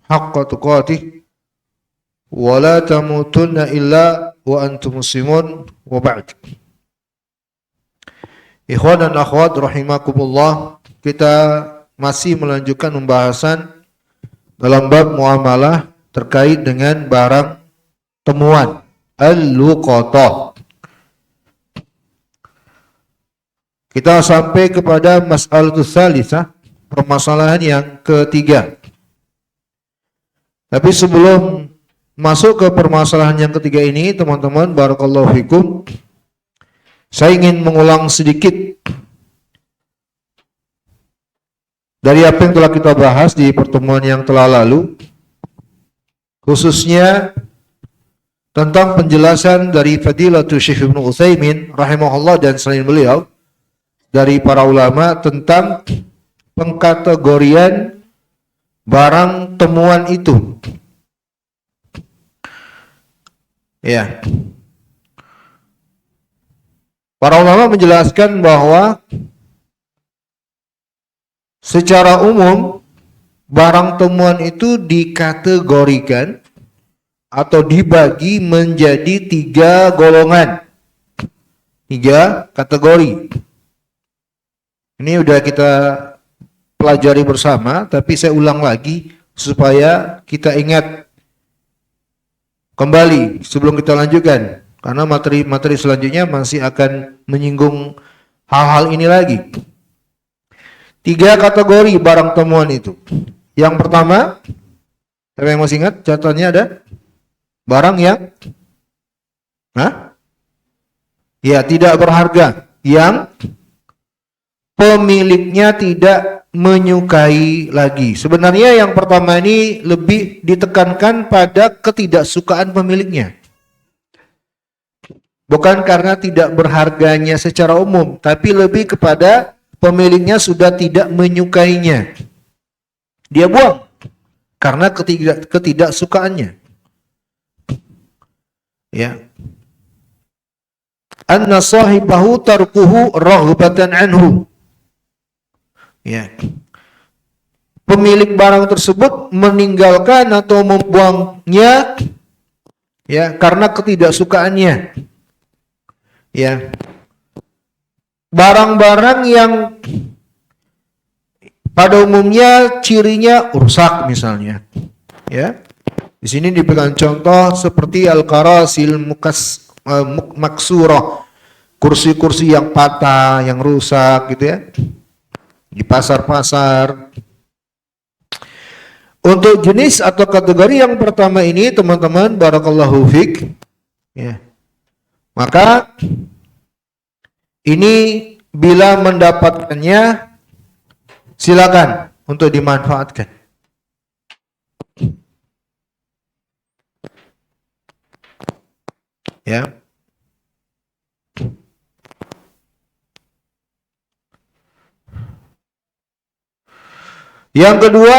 haqqa tuqatih wa la tamutunna illa wa antum muslimun wa ba'd. Ikhwan dan akhwat rahimakumullah, kita masih melanjutkan pembahasan dalam bab muamalah terkait dengan barang temuan al-luqatah. Kita sampai kepada mas'alatul tsalisah, permasalahan yang ketiga. Tapi sebelum masuk ke permasalahan yang ketiga ini, teman-teman, barakallahu fikum, saya ingin mengulang sedikit dari apa yang telah kita bahas di pertemuan yang telah lalu, khususnya tentang penjelasan dari Fadilatul Syekh Ibnu Utsaimin rahimahullah dan selain beliau dari para ulama tentang pengkategorian barang temuan itu. Ya. Para ulama menjelaskan bahwa secara umum barang temuan itu dikategorikan atau dibagi menjadi 3 golongan. 3 kategori. Ini udah kita pelajari bersama, tapi saya ulang lagi supaya kita ingat kembali sebelum kita lanjutkan, karena materi selanjutnya masih akan menyinggung hal-hal ini lagi. 3 kategori barang temuan itu. Yang pertama, siapa yang masih ingat catatannya ada? Barang yang ya tidak berharga, yang pemiliknya tidak menyukai lagi. Sebenarnya yang pertama ini lebih ditekankan pada ketidaksukaan pemiliknya. Bukan karena tidak berharganya secara umum, tapi lebih kepada pemiliknya sudah tidak menyukainya. Dia buang karena ketidaksukaannya. Ya. Anna sahibahu tarkuhu raghbatan anhu. Ya. Pemilik barang tersebut meninggalkan atau membuangnya ya karena ketidaksukaannya. Ya. Barang-barang yang pada umumnya cirinya rusak misalnya. Ya. Di sini diberikan contoh seperti al-karasil maksurah. Kursi-kursi yang patah, yang rusak gitu ya. Di pasar-pasar. Untuk jenis atau kategori yang pertama ini, teman-teman, barakallahu fik, ya. Maka ini bila mendapatkannya silakan untuk dimanfaatkan. Ya. Yang kedua,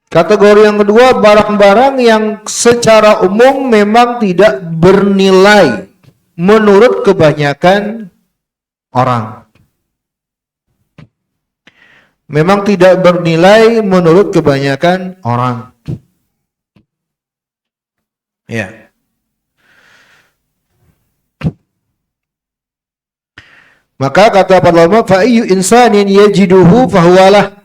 kategori yang kedua, barang-barang yang secara umum memang tidak bernilai menurut kebanyakan orang. Memang tidak bernilai menurut kebanyakan orang. Ya. Maka kata para ulama, fa ayyu insanin yajiduhu fahuwalah.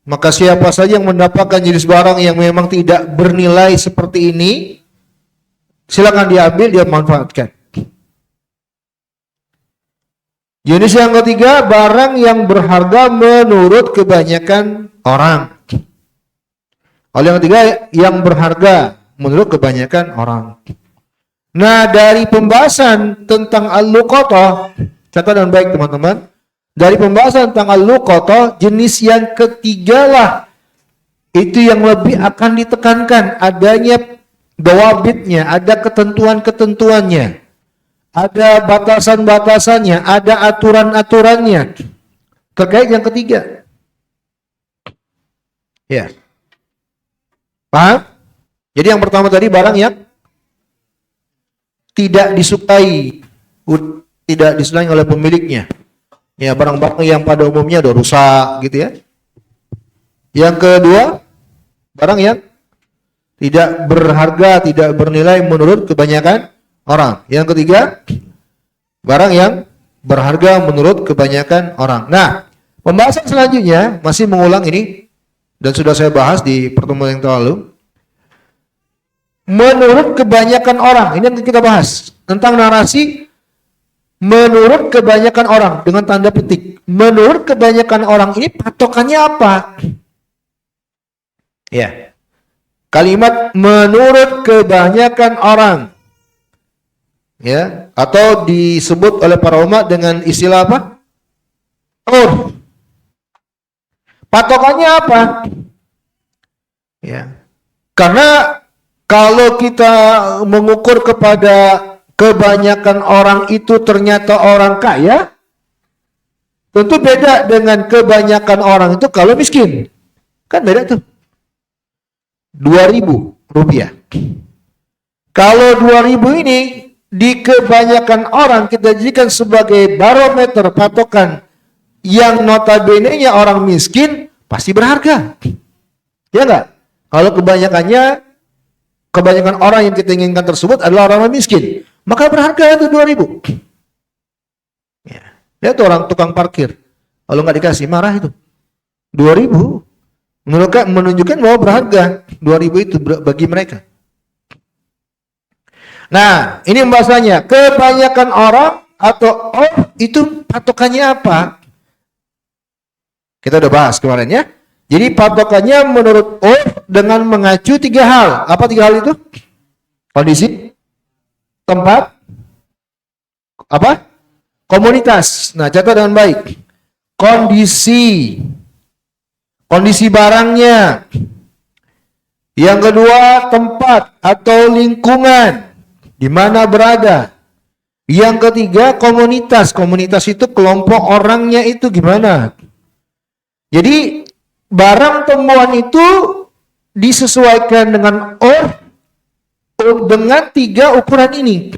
Maka siapa saja yang mendapatkan jenis barang yang memang tidak bernilai seperti ini, silakan diambil, dia manfaatkan. Jenis yang ketiga, barang yang berharga menurut kebanyakan orang. Yang ketiga, yang berharga menurut kebanyakan orang. Nah, dari pembahasan tentang al-luqatah, catatan baik teman-teman, dari pembahasan tentang al-luqatah, jenis yang ketiga lah itu yang lebih akan ditekankan adanya dawabitnya, ada ketentuan-ketentuannya, ada batasan-batasannya, ada aturan-aturannya terkait yang ketiga. Ya. Paham? Jadi yang pertama tadi barang yang tidak disukai oleh pemiliknya. Ya, barang-barang yang pada umumnya udah rusak gitu ya. Yang kedua, barang yang tidak berharga, tidak bernilai menurut kebanyakan orang. Yang ketiga, barang yang berharga menurut kebanyakan orang. Nah, pembahasan selanjutnya masih mengulang ini dan sudah saya bahas di pertemuan yang lalu. Menurut kebanyakan orang, ini yang kita bahas tentang narasi menurut kebanyakan orang dengan tanda petik. Menurut kebanyakan orang ini patokannya apa? Ya. Kalimat menurut kebanyakan orang. Ya, atau disebut oleh para ulama dengan istilah apa? Patokannya apa? Ya. Karena kalau kita mengukur kepada kebanyakan orang itu ternyata orang kaya, tentu beda dengan kebanyakan orang itu kalau miskin. Kan beda tuh. 2.000 rupiah. Kalau 2.000 ini di kebanyakan orang kita jadikan sebagai barometer patokan yang notabene-nya orang miskin pasti berharga. Ya enggak? Kalau kebanyakan orang yang kita inginkan tersebut adalah orang miskin, maka berharga itu 2.000. Ya. Lihat tuh orang tukang parkir. Kalau nggak dikasih marah itu. 2.000 menunjukkan bahwa berharga 2.000 itu bagi mereka. Nah, ini bahasanya kebanyakan orang atau itu patokannya apa? Kita udah bahas kemarin ya. Jadi patokannya menurut dengan mengacu 3 hal. Apa 3 hal itu? Kondisi, tempat, apa? Komunitas. Nah, catat dengan baik. Kondisi barangnya. Yang kedua, tempat atau lingkungan di mana berada. Yang ketiga, komunitas. Komunitas itu kelompok orangnya itu gimana? Jadi barang temuan itu disesuaikan dengan dengan 3 ukuran ini.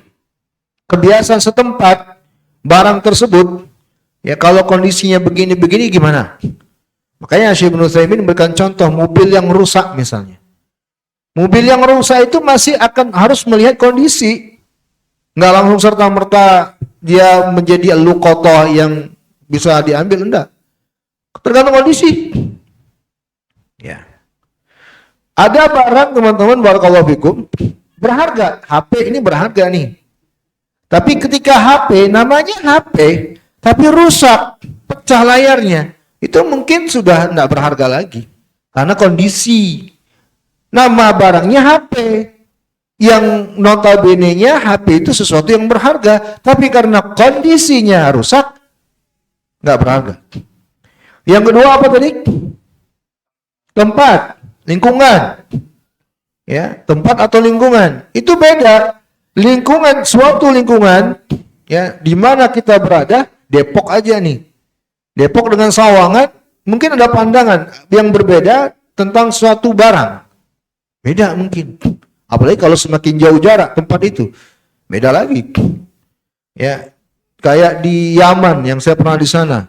Kebiasaan setempat barang tersebut. Ya kalau kondisinya begini-begini gimana? Makanya Syekh Ibnu Utsaimin memberikan contoh mobil yang rusak misalnya. Mobil yang rusak itu masih harus melihat kondisi. Nggak langsung serta-merta dia menjadi lukotoh yang bisa diambil, enggak. Tergantung kondisi. Ya. Ada barang teman-teman barakallahu fikum berharga. HP ini berharga nih. Tapi ketika HP namanya HP tapi rusak, pecah layarnya. Itu mungkin sudah tidak berharga lagi. Karena kondisi. Nama barangnya HP. Yang notabene-nya HP itu sesuatu yang berharga. Tapi karena kondisinya rusak, nggak berharga. Yang kedua apa tadi? Tempat, lingkungan. Ya, tempat atau lingkungan. Itu beda. Lingkungan, suatu lingkungan, ya, di mana kita berada, Depok aja nih. Depok dengan Sawangan mungkin ada pandangan yang berbeda tentang suatu barang. Beda mungkin. Apalagi kalau semakin jauh jarak tempat itu. Beda lagi. Ya, kayak di Yaman yang saya pernah di sana.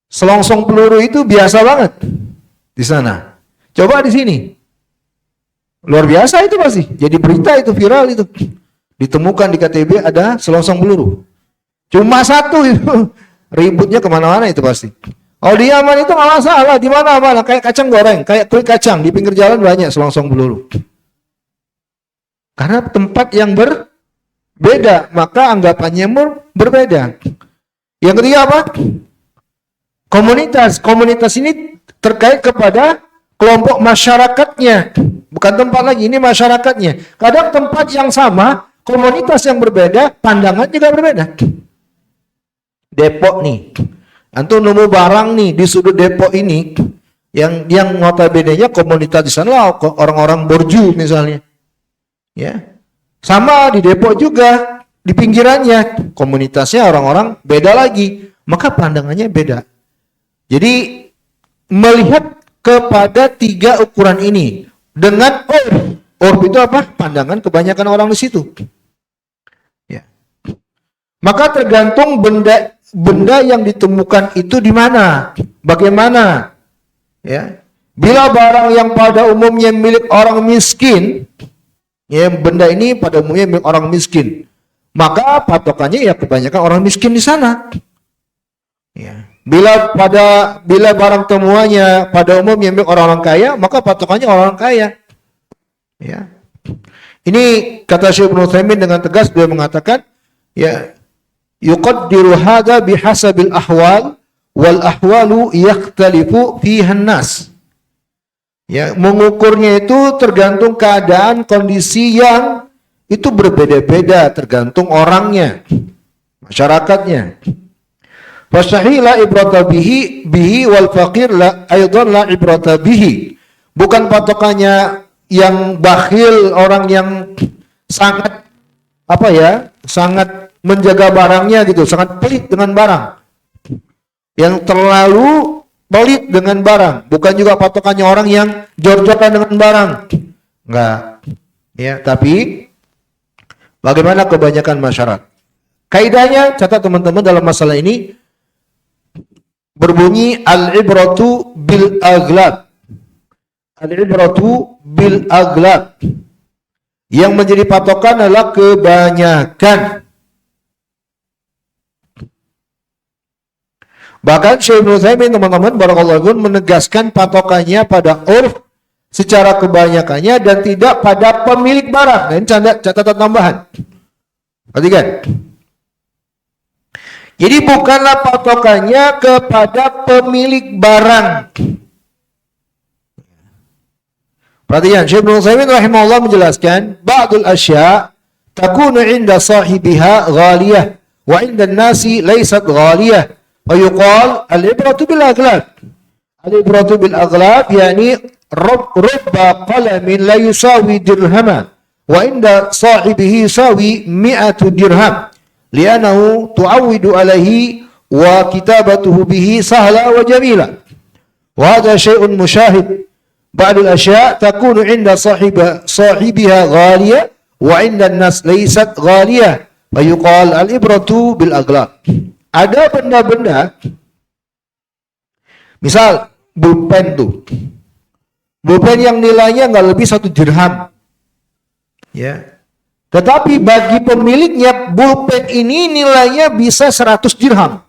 Selongsong peluru itu biasa banget di sana. Coba di sini. Luar biasa itu pasti. Jadi berita itu viral itu. Ditemukan di KTB ada selongsong peluru. Cuma satu itu. Ributnya kemana-mana itu pasti. Oh di Yaman itu nggak masalah, di mana-mana kayak kacang goreng, kayak kulit kacang di pinggir jalan banyak selongsong peluru. Karena tempat yang berbeda, maka anggapannya berbeda. Yang ketiga apa? Komunitas. Komunitas ini terkait kepada kelompok masyarakatnya, bukan tempat lagi, ini masyarakatnya. Kadang tempat yang sama, komunitas yang berbeda, pandangan juga berbeda. Depok nih, antum nemu barang nih di sudut Depok ini yang notabene-nya komunitas di sana orang-orang borju misalnya, ya sama di Depok juga di pinggirannya komunitasnya orang-orang beda lagi, maka pandangannya beda. Jadi melihat kepada 3 ukuran ini dengan itu apa? Pandangan kebanyakan orang di situ. Ya. Maka tergantung benda yang ditemukan itu di mana, bagaimana, ya. Bila barang yang pada umumnya milik orang miskin, ya benda ini pada umumnya milik orang miskin, maka patokannya ya kebanyakan orang miskin di sana. Ya. Bila barang temuannya pada umumnya milik orang-orang kaya, maka patokannya orang kaya. Ya. Ini kata Syekh Ibnu Utsaimin dengan tegas, beliau mengatakan, ya, yuqaddiru hadza bihasabil ahwal wal ahwalu yakhtalifu fiha an-nas. Ya, mengukurnya itu tergantung keadaan, kondisi yang itu berbeda-beda tergantung orangnya, masyarakatnya. Fasahila ibrata bihi wal faqir la aidan la ibrata bihi. Bukan patokannya yang bakhil, orang yang sangat sangat menjaga barangnya gitu, sangat pelit dengan barang. Yang terlalu pelit dengan barang, bukan juga patokannya orang yang jor-joran dengan barang. Enggak. Ya, tapi bagaimana kebanyakan masyarakat? Kaidahnya, catat teman-teman, dalam masalah ini berbunyi al-ibratu bil aghlab. Al-ibratu bil aghlab. Yang menjadi patokan adalah kebanyakan. Bahkan Syekh Ibnu Utsaimin, teman-teman, barakallahu fikum, menegaskan patokannya pada urf secara kebanyakannya dan tidak pada pemilik barang. Nah, ini catatan tambahan. Perhatikan. Jadi bukanlah patokannya kepada pemilik barang. Perhatikan, Syekh Ibnu Utsaimin rahimahullah menjelaskan, ba'dul asya' takunu 'inda sahibiha ghaliyah wa 'inda an-nasi laysat ghaliyah. ويقال العبرة بالأغلاب. العبرة بالأغلاب يعني رب قلم لا يساوي درهما وعند صاحبه يساوي 100 درهم لأنه تعود عليه وكتابته به سهلة وجميلة وهذا شيء مشاهد. بعض الأشياء تكون عند صاحبها غالية وعند الناس ليست غالية ويقال العبرة بالأغلاب. Ada benda-benda, misal pulpen tuh, pulpen yang nilainya nggak lebih 1 dirham, ya. Tetapi bagi pemiliknya pulpen ini nilainya bisa 100 dirham.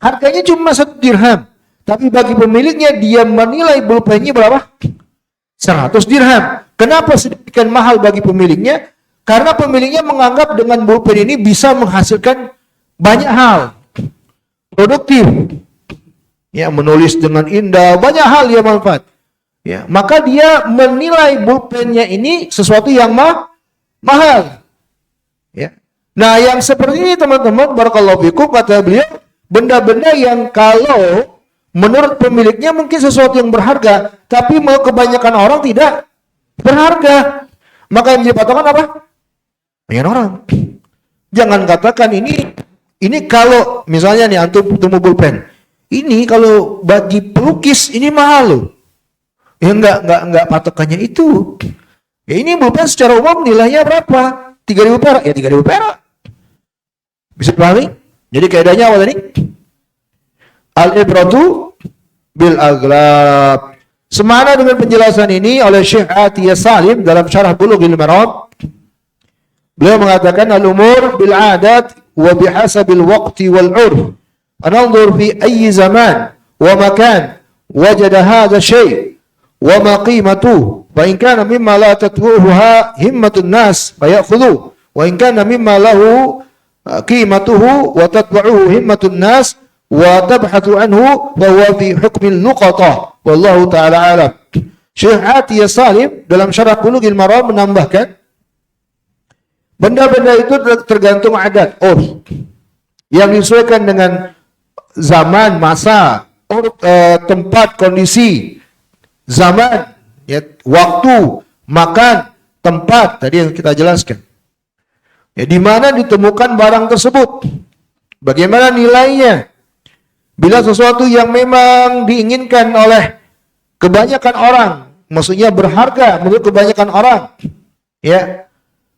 Harganya cuma 1 dirham, tapi bagi pemiliknya dia menilai pulpennya berapa? 100 dirham. Kenapa sedemikian mahal bagi pemiliknya? Karena pemiliknya menganggap dengan pulpen ini bisa menghasilkan banyak hal, produktif, ya, menulis dengan indah, banyak hal dia manfaat, ya, maka dia menilai pulpennya ini sesuatu yang mahal, ya. Nah, yang seperti ini, teman-teman, barakallahu fikum, kata beliau, benda-benda yang kalau menurut pemiliknya mungkin sesuatu yang berharga, tapi kebanyakan orang tidak berharga, maka yang jadi patokan apa? Banyak orang. Jangan katakan ini kalau misalnya nih antum temu pulpen, ini kalau bagi pelukis ini mahal loh. Ya enggak patokannya itu. Ya ini pulpen secara umum nilainya berapa? 3.000 perak. Ya 3.000 perak. Bisa dipahami? Jadi kaidahnya apa tadi? Al-ibratu bil aghlab. Semana dengan penjelasan ini oleh Syekh Atiyah Salim dalam Syarah Bulughul Maram. Beliau mengatakan al-umur bil adat wa bihasabil waqti wal 'urf. Ananzur fi ayyi zaman wa makan wajada hadha syai' wa ma qimatuhu. Fa in kana mimma la tatbu'uha himmatun nas fayakhudhu wa in kana mimma lahu qimatuhu wa tatbu'uhu himmatun nas wa tabhathu anhu fa huwa fi hukmil luqatah. Wallahu ta'ala alam. Syekh Atiyah Salim dalam Syarah Bulughul Maram menambahkan, benda-benda itu tergantung adat, yang disesuaikan dengan zaman, masa, tempat, kondisi, zaman, ya, waktu, makan, tempat, tadi yang kita jelaskan. Ya, di mana ditemukan barang tersebut, bagaimana nilainya. Bila sesuatu yang memang diinginkan oleh kebanyakan orang, maksudnya berharga menurut kebanyakan orang, ya,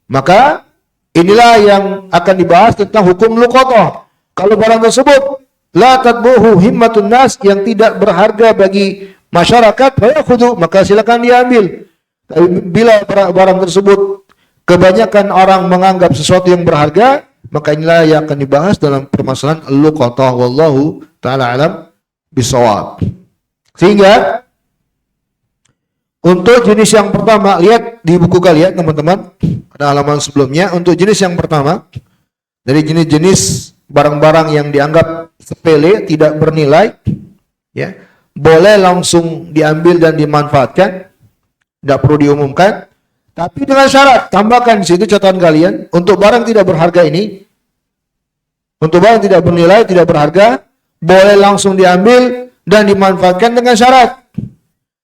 maka inilah yang akan dibahas tentang hukum luqatah. Kalau barang tersebut la tatbuhu himmatun nas, yang tidak berharga bagi masyarakat, fayakhudhu, maka silakan diambil. Tapi bila barang tersebut kebanyakan orang menganggap sesuatu yang berharga, maka inilah yang akan dibahas dalam permasalahan luqatah, wallahu taala alam bisawab. Sehingga untuk jenis yang pertama, lihat di buku kalian teman-teman, ada halaman sebelumnya. Untuk jenis yang pertama, dari jenis-jenis barang-barang yang dianggap sepele, tidak bernilai, ya, boleh langsung diambil dan dimanfaatkan, tidak perlu diumumkan. Tapi dengan syarat, tambahkan di situ catatan kalian, untuk barang tidak berharga ini, untuk barang tidak bernilai, tidak berharga, boleh langsung diambil dan dimanfaatkan dengan syarat.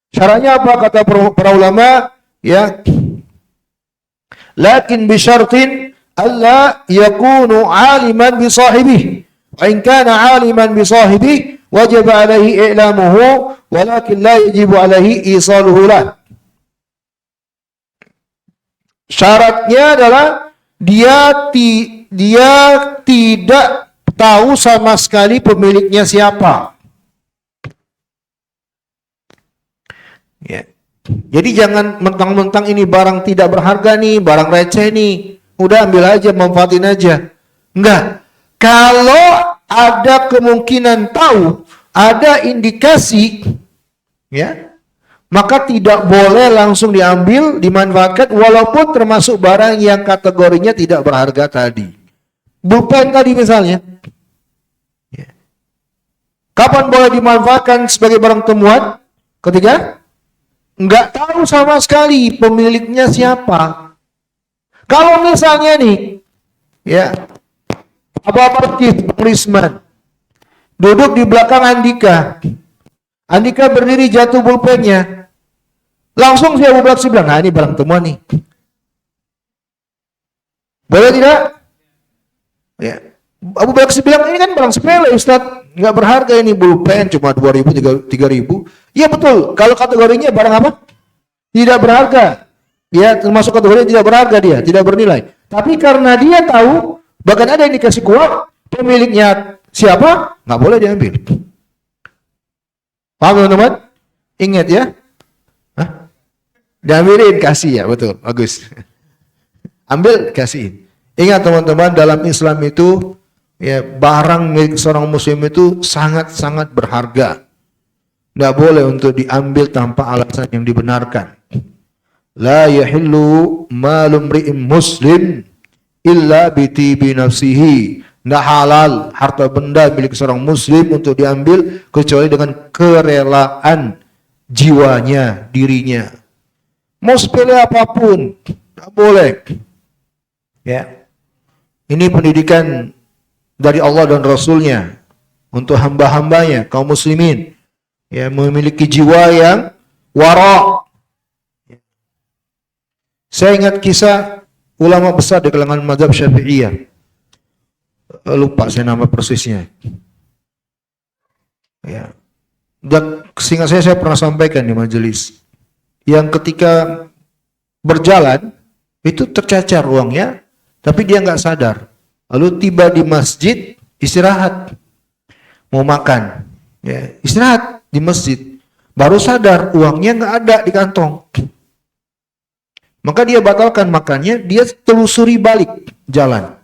Syaratnya apa? Kata para ulama, ya, lakin bisyartin alla yakunu aliman bi sahibihi. Wa in kana aliman bi sahibihi, wajib alaihi i'lamuhu, walakin la yajibu alaihi isaluhu lah. Syaratnya adalah dia tidak tahu sama sekali pemiliknya siapa. Ya. Jadi jangan mentang-mentang ini barang tidak berharga nih, barang receh nih, udah ambil aja, manfaatin aja. Enggak. Kalau ada kemungkinan tahu, ada indikasi, ya, maka tidak boleh langsung diambil, dimanfaatkan, walaupun termasuk barang yang kategorinya tidak berharga tadi. Pulpen tadi misalnya. Ya. Kapan boleh dimanfaatkan sebagai barang temuan? Ketika nggak tahu sama sekali pemiliknya siapa. Kalau misalnya nih, ya, Bapak Risman duduk di belakang Andika. Andika berdiri, jatuh pulpennya. Langsung si Abu Bakar bilang, nah ini barang temuan nih. Boleh tidak? Ya. Abu Bakar bilang, ini kan barang sepele Ustaz. Nggak berharga ini, pulpen cuma 2.000, 3.000. Iya betul, kalau kategorinya barang apa? Tidak berharga. Ya, termasuk kategori tidak berharga dia, tidak bernilai. Tapi karena dia tahu, bahkan ada indikasi kuat, pemiliknya siapa, nggak boleh diambil. Paham teman-teman? Ingat ya. Hah? Diambilin, kasih ya, betul, bagus. Ambil, kasih. Ingat teman-teman, dalam Islam itu, ya, barang milik seorang muslim itu sangat-sangat berharga. Tidak boleh untuk diambil tanpa alasan yang dibenarkan. La yahillu malum ri'im muslim illa bitibi nafsihi. Tidak halal harta benda milik seorang muslim untuk diambil kecuali dengan kerelaan jiwanya, dirinya. Mau sepele apapun, tidak boleh. Ya, ini pendidikan dari Allah dan Rasulnya untuk hamba-hambanya, kaum muslimin, ya, memiliki jiwa yang wara. Saya ingat kisah ulama besar di kalangan mazhab Syafi'iyah. Lupa saya nama persisnya. Ya. Dan seingat saya pernah sampaikan di majelis yang ketika berjalan itu tercacar uangnya, tapi dia nggak sadar. Lalu tiba di masjid, istirahat, mau makan, ya, istirahat di masjid, baru sadar uangnya nggak ada di kantong. Maka dia batalkan makannya, dia telusuri balik jalan.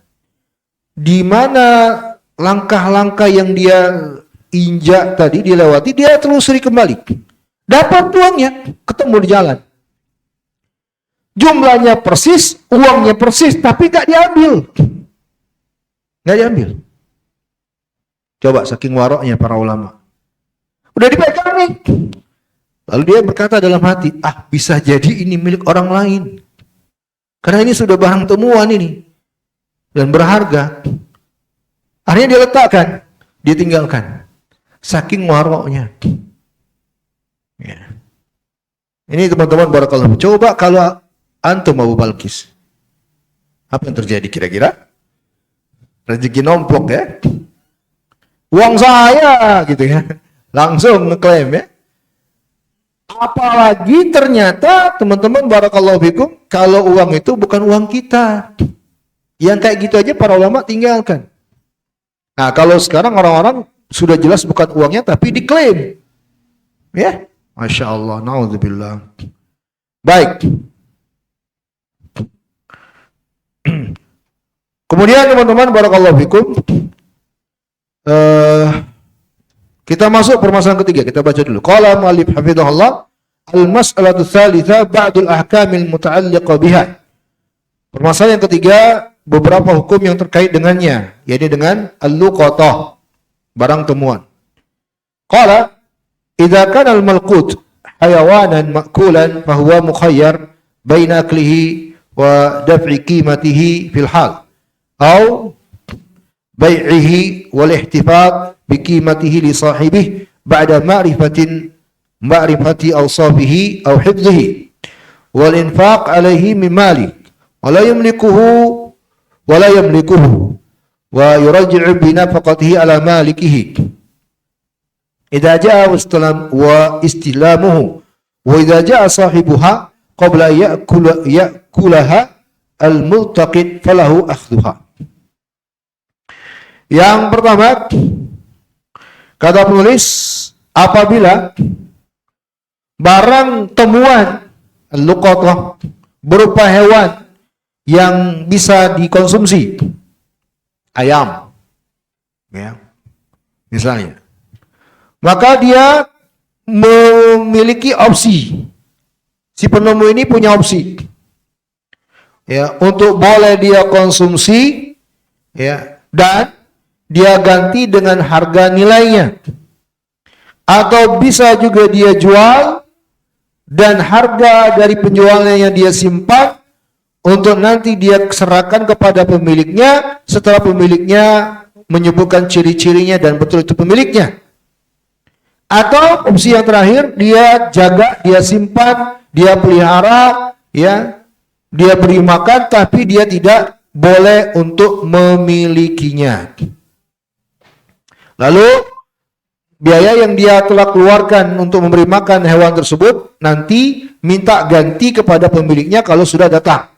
Di mana langkah-langkah yang dia injak tadi, dilewati, dia telusuri kembali. Dapat uangnya, ketemu di jalan. Jumlahnya persis, uangnya persis, tapi nggak diambil. Nggak diambil. Coba saking waroknya para ulama. Udah dipegang nih. Lalu dia berkata dalam hati, bisa jadi ini milik orang lain. Karena ini sudah barang temuan ini. Dan berharga. Akhirnya dia letakkan, dia tinggalkan. Saking waroknya. Ya. Ini teman-teman barakallahu. Coba kalau antum Abu Balkis. Apa yang terjadi kira-kira? Rezeki nomplok ya. Uang saya gitu ya. Langsung ngeklaim ya. Apalagi ternyata teman-teman barakallahu fikum, kalau uang itu bukan uang kita. Yang kayak gitu aja para ulama tinggalkan. Nah, kalau sekarang orang-orang sudah jelas bukan uangnya tapi diklaim. Ya. Masya Allah, naudzubillah. Baik. Kemudian teman-teman, barakallahu fikum, kita masuk permasalahan ketiga. Kita baca dulu. Qala mu'allif hafizahullah, al-mas'alatu tsalitsa ba'dul ahkamil muta'alliqah biha. Permasalahan yang ketiga, beberapa hukum yang terkait dengannya, yaitu dengan al-luqatah, barang temuan. Qala idza kana al-malqut hayawanan ma'kulan fa huwa mukhayyar baina aklihi wa daf'i qimatihi fil hal aw bai'ihi wal ihtifaz bi qimatihi li sahibihi ba'da ma'rifati awsafihi aw hifdhihi wal infaq alayhi min mali wa la yamlikuhu wa yurajji'u bi nafaqatihi ala malikihi idza jaa wa istilamuhu wa idza jaa sahibuha qabla ya'kulaha al-multaqit falahu akhdhuha. Yang pertama, kata penulis, apabila barang temuan al-luqatah berupa hewan yang bisa dikonsumsi, ayam ya misalnya, maka dia memiliki opsi. Si penemu ini punya opsi ya untuk boleh dia konsumsi ya, dan dia ganti dengan harga nilainya, atau bisa juga dia jual dan harga dari penjualnya yang dia simpan untuk nanti dia serahkan kepada pemiliknya setelah pemiliknya menyebutkan ciri-cirinya dan betul itu pemiliknya. Atau opsi yang terakhir, dia jaga, dia simpan, dia pelihara, ya, dia beri makan, tapi dia tidak boleh untuk memilikinya. Lalu biaya yang dia telah keluarkan untuk memberi makan hewan tersebut nanti minta ganti kepada pemiliknya kalau sudah datang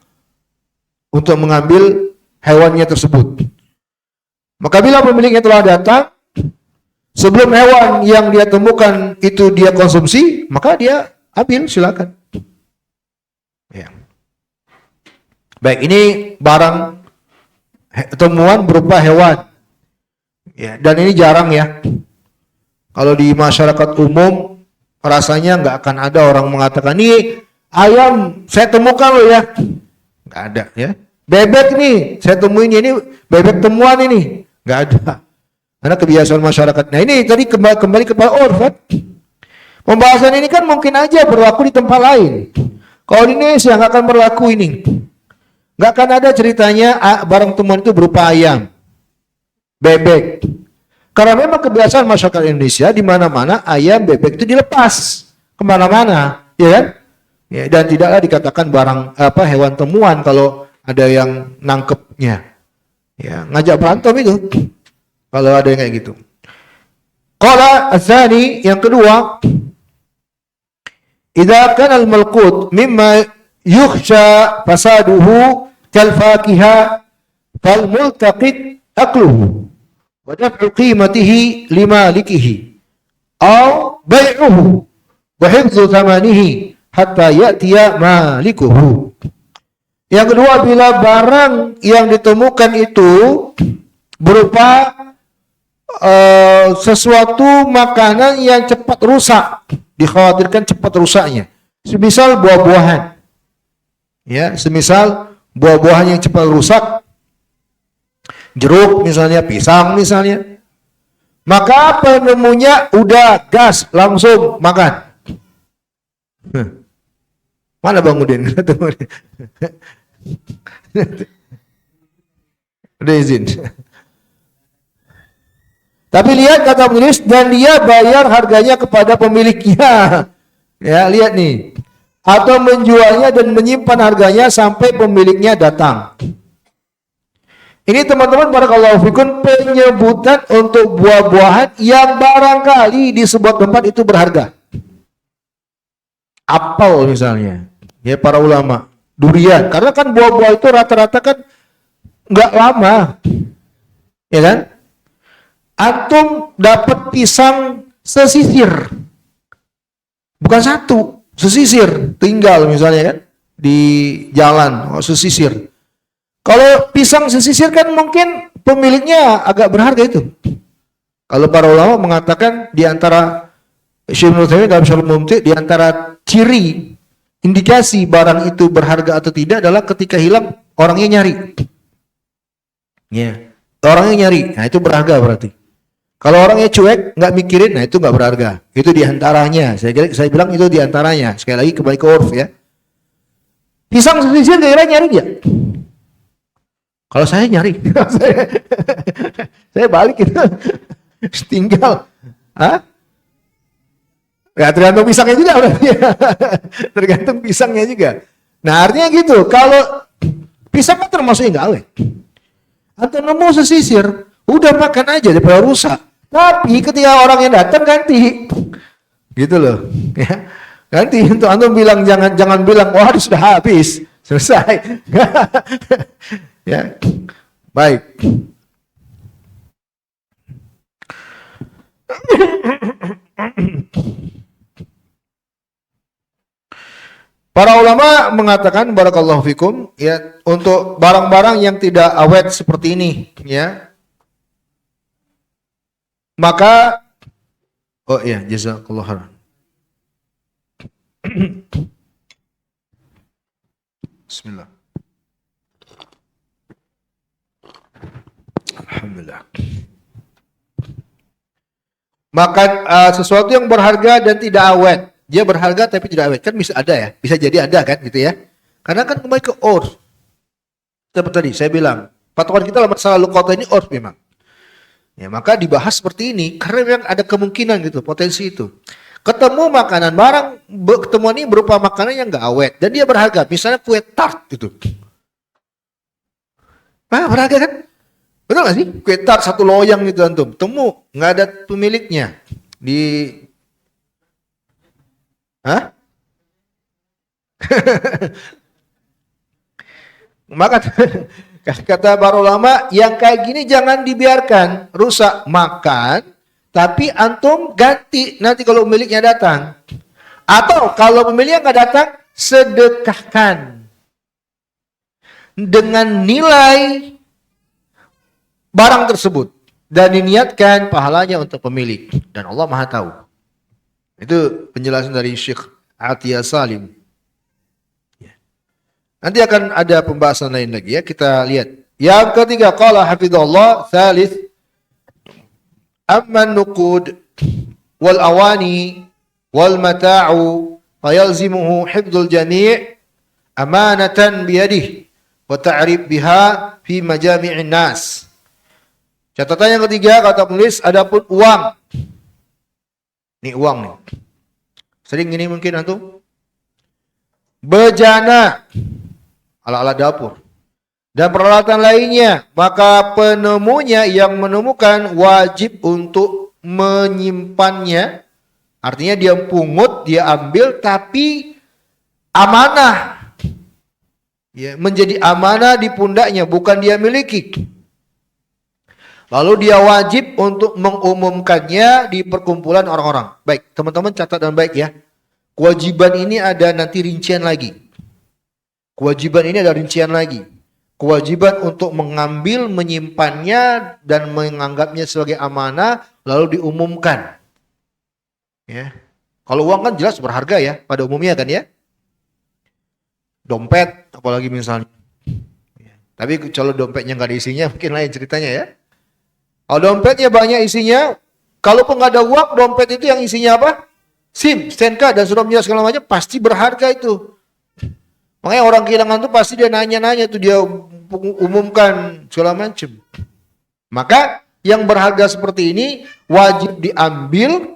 untuk mengambil hewannya tersebut. Maka bila pemiliknya telah datang, sebelum hewan yang dia temukan itu dia konsumsi, maka dia ambil, silakan. Ya. Baik, ini barang temuan berupa hewan. Ya, dan ini jarang ya. Kalau di masyarakat umum rasanya nggak akan ada orang mengatakan, nih ayam saya temukan loh ya. Nggak ada ya. Bebek nih saya temuin, ini bebek temuan ini. Nggak ada. Karena kebiasaan masyarakat. Nah ini tadi kembali kepada urf. Pembahasan ini kan mungkin aja berlaku di tempat lain. Kalau di Indonesia nggak akan berlaku ini. Nggak akan ada ceritanya barang temuan itu berupa ayam, bebek. Karena memang kebiasaan masyarakat Indonesia di mana-mana ayam, bebek itu dilepas kemana-mana, ya kan? Ya, dan tidaklah dikatakan barang hewan temuan kalau ada yang nangkepnya. Ya, ngajak berantem itu. Kalau ada yang kayak gitu. Qala ats-tsani, yang kedua, idza kana al-malqut mimma yukhsha fasaduhu kal fakiha fal multaqit akluhu wa daf'u qimatihi limalikihi aw bai'uhu wa hifdzu thamanihi hatta ya'tiya malikuhu. Yang kedua, bila barang yang ditemukan itu berupa sesuatu makanan yang cepat rusak, dikhawatirkan cepat rusaknya. Semisal buah-buahan. Ya, semisal buah-buahan yang cepat rusak, jeruk misalnya, pisang misalnya. Maka penemunya udah gas langsung makan. Mana Bang Udin? Udah izin. Tapi lihat kata penulis, dan dia bayar harganya kepada pemiliknya. Ya, lihat nih. Atau menjualnya dan menyimpan harganya sampai pemiliknya datang. Ini teman-teman, barakallahu fikum, penyebutan untuk buah-buahan yang barangkali di sebuah tempat itu berharga. Apel misalnya. Ya, para ulama. Durian. Karena kan buah-buah itu rata-rata kan nggak lama. Ya kan? Antum dapat pisang sesisir. Bukan satu, sesisir, tinggal misalnya kan di jalan, sesisir. Kalau pisang sesisir kan mungkin pemiliknya agak berharga itu. Kalau para ulama mengatakan di antara Syekh Ibnu Taimiyah dalam Syarhul Mumti, di antara ciri indikasi barang itu berharga atau tidak adalah ketika hilang orangnya nyari. Ya, orangnya nyari, nah itu berharga berarti. Kalau orangnya cuek, nggak mikirin, nah itu nggak berharga. Itu diantaranya. Saya bilang itu diantaranya. Sekali lagi kembali ke urf ya. Pisang sesisir kira-kira nyari nggak? Kalau saya nyari, saya balik itu, tinggal, ya tergantung pisangnya juga berarti. Tergantung pisangnya juga. Nah artinya gitu. Kalau pisang kan termasuk yang nggak awet. Atau nemu sesisir, udah makan aja daripada rusak. Tapi ketika orang yang datang ganti, gitu loh. Ya. Ganti untuk antum bilang jangan bilang wah sudah habis, selesai. Ya, baik. Para ulama mengatakan barakallahu fikum ya untuk barang-barang yang tidak awet seperti ini ya. Maka oh iya jazakallahu khairan. Bismillah. Alhamdulillah. Makan sesuatu yang berharga dan tidak awet. Dia berharga tapi tidak awet. Kan bisa ada ya. Bisa jadi ada kan gitu ya. Karena kan kembali ke urf. Seperti tadi saya bilang. Patokan kita dalam masalah luqata ini urf memang. Ya, maka dibahas seperti ini. Karena memang ada kemungkinan gitu. Potensi itu. Ketemu makanan barang. Ketemu ini berupa makanan yang gak awet. Dan dia berharga. Misalnya kue tart gitu. Berharga kan? Betul gak sih? Kue tart satu loyang gitu antum. Temu, nggak ada pemiliknya. Maka kata para ulama, yang kayak gini jangan dibiarkan rusak. Makan, tapi antum ganti nanti kalau pemiliknya datang. Atau kalau pemiliknya nggak datang, sedekahkan. Dengan nilai barang tersebut dan diniatkan pahalanya untuk pemilik dan Allah Maha tahu. Itu penjelasan dari Syekh Atiyah Salim. Nanti akan ada pembahasan lain lagi ya, kita lihat. Yang ketiga, qala hafizallah, tsalits amman nuqud wal awani wal mata'u fayalzimuhu hifdzul jami' amanatan biyadihi wa ta'rif biha fi majami'in nas. Catatan yang ketiga kata penulis, adapun uang. Ini uang nih. Sering ini mungkin antum. Bejana, alat-alat dapur. Dan peralatan lainnya, maka penemunya yang menemukan wajib untuk menyimpannya. Artinya dia pungut, dia ambil tapi amanah. Ya, menjadi amanah di pundaknya, bukan dia miliki. Lalu dia wajib untuk mengumumkannya di perkumpulan orang-orang. Baik, teman-teman catat dengan baik ya. Kewajiban ini ada nanti rincian lagi. Kewajiban ini ada rincian lagi. Kewajiban untuk mengambil, menyimpannya, dan menganggapnya sebagai amanah, lalu diumumkan. Ya. Kalau uang kan jelas berharga ya, pada umumnya kan ya. Dompet, apalagi misalnya. Tapi kalau dompetnya nggak ada isinya, mungkin lain ceritanya ya. Kalau dompetnya banyak isinya, kalaupun nggak ada uang, dompet itu yang isinya apa? SIM, STNK, dan sudah menjelaskan segala macam, pasti berharga itu. Makanya orang kehilangan itu pasti dia nanya-nanya tuh, dia umumkan segala macam. Maka yang berharga seperti ini wajib diambil,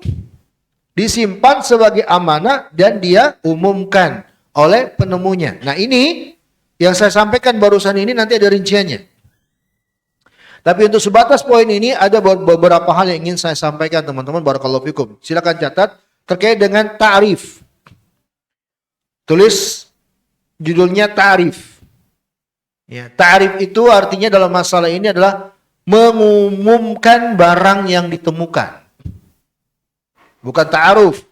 disimpan sebagai amanah, dan dia umumkan oleh penemunya. Nah ini yang saya sampaikan barusan ini nanti ada rinciannya. Tapi untuk sebatas poin ini ada beberapa hal yang ingin saya sampaikan teman-teman, barakallahu fikum. Silakan catat terkait dengan ta'rif. Tulis judulnya ta'rif. Ya, ta'rif itu artinya dalam masalah ini adalah mengumumkan barang yang ditemukan. Bukan ta'aruf.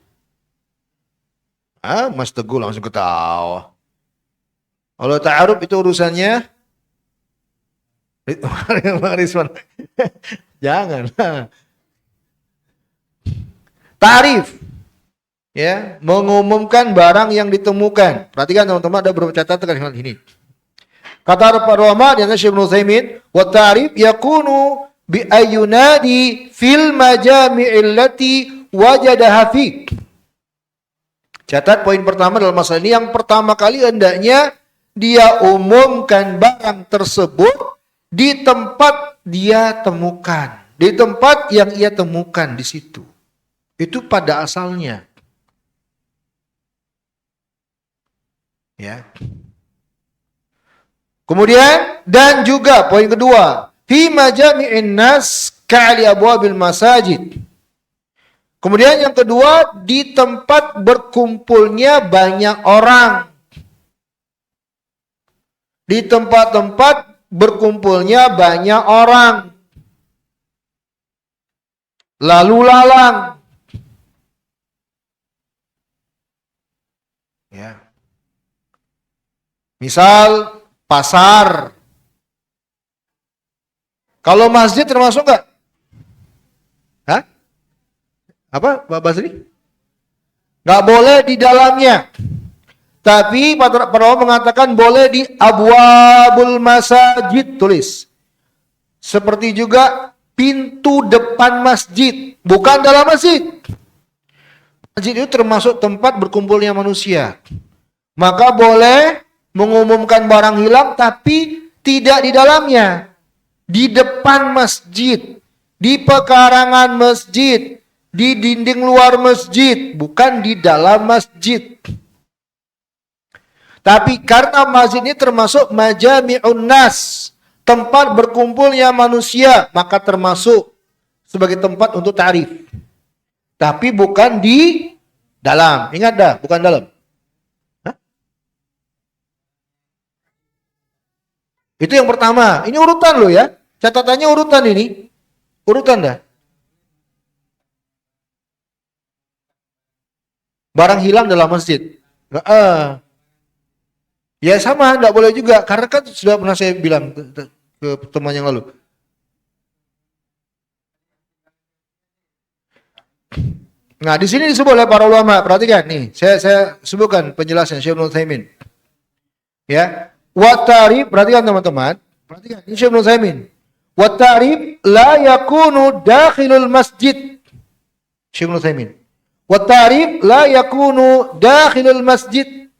Mas Teguh langsung ketawa. Kalau ta'aruf itu urusannya Bang Rizwan. Jangan. Tarif. Ya, mengumumkan barang yang ditemukan. Perhatikan teman-teman, ada beberapa catatan kalimat ini. Kata para ulama di antara Syekh Ibnu Utsaimin, wa ta'rif yakunu bi ayyunadi fil majami'il lati wajadaha fi. Catat poin pertama dalam masalah ini, yang pertama kali hendaknya dia umumkan barang tersebut di tempat dia temukan, di tempat yang ia temukan di situ. Itu pada asalnya. Ya. Kemudian dan juga poin kedua, fi majami'in nas ka'ali abwabil masajid. Kemudian yang kedua, di tempat berkumpulnya banyak orang. Di tempat-tempat berkumpulnya banyak orang. Lalu lalang. Ya. Misal pasar. Kalau masjid termasuk enggak? Hah? Apa, Pak Basri? Enggak boleh di dalamnya. Tapi para ulama mengatakan boleh di abwabul masajid, tulis. Seperti juga pintu depan masjid, bukan dalam masjid. Masjid itu termasuk tempat berkumpulnya manusia. Maka boleh mengumumkan barang hilang tapi tidak di dalamnya. Di depan masjid, di pekarangan masjid, di dinding luar masjid, bukan di dalam masjid. Tapi karena masjid ini termasuk majami'un nas, tempat berkumpulnya manusia, maka termasuk sebagai tempat untuk ta'rif. Tapi bukan di dalam. Ingat dah, bukan dalam. Hah? Itu yang pertama. Ini urutan loh ya. Catatannya urutan ini. Urutan dah. Barang hilang dalam masjid. Ya sama, enggak boleh juga. Karena kan sudah pernah saya bilang ke teman yang lalu. Nah, di sini disebut oleh para ulama. Perhatikan nih, saya sebutkan penjelasan Syekh Ibnu Utsaimin. Ya, wa ta'rif, perhatikan teman-teman. Perhatikan, ini Syekh Ibnu Utsaimin. Wa ta'rif la yakunu dakhilul masjid. Syekh Ibnu Utsaimin. Wa ta'rif la yakunu dakhilul masjid.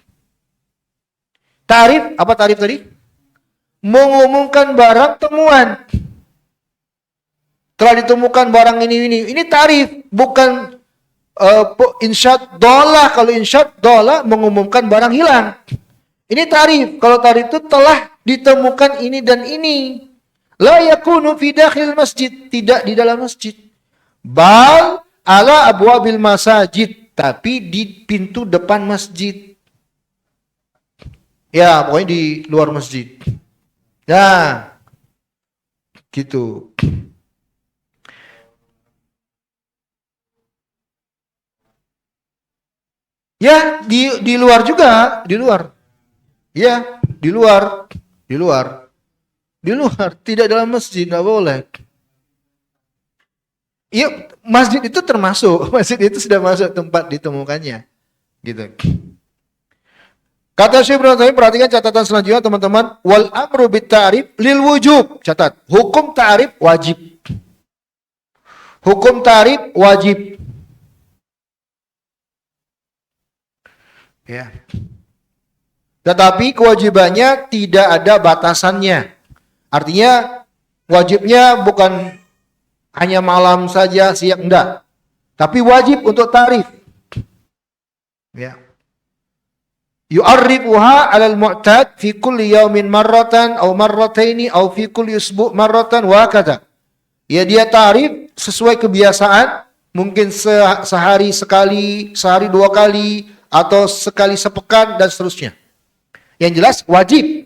Tarif, apa tarif tadi? Mengumumkan barang temuan. Telah ditemukan barang ini. Ini tarif, bukan insyad dolah. Kalau insyad dolah mengumumkan barang hilang. Ini tarif. Kalau tarif itu telah ditemukan ini dan ini. La yakunu fi dakhil masjid, tidak di dalam masjid. Bal ala abwabil masajid, tapi di pintu depan masjid. Ya, pokoknya di luar masjid. Ya, gitu. Ya, di luar juga, di luar. Ya, di luar, di luar. Di luar, tidak dalam masjid, nggak boleh. Iya, masjid itu termasuk, masjid itu sudah masuk tempat ditemukannya. Gitu. Kata Syekh Ibnu Utsaimin, perhatikan catatan selanjutnya teman-teman. Wal amru bit ta'rif lil wujub. Catat, hukum ta'rif wajib. Hukum ta'rif wajib. Ya. Tetapi kewajibannya tidak ada batasannya. Artinya wajibnya bukan hanya malam saja, siang, enggak. Tapi wajib untuk ta'rif. Ya. Yu'arrifuha 'alal mu'tad fi kulli yaumin marratan aw marrataini aw fi kulli usbu' marratan wa kadza. Ya, dia ta'rif sesuai kebiasaan, mungkin sehari sekali, sehari dua kali, atau sekali sepekan dan seterusnya. Yang jelas wajib.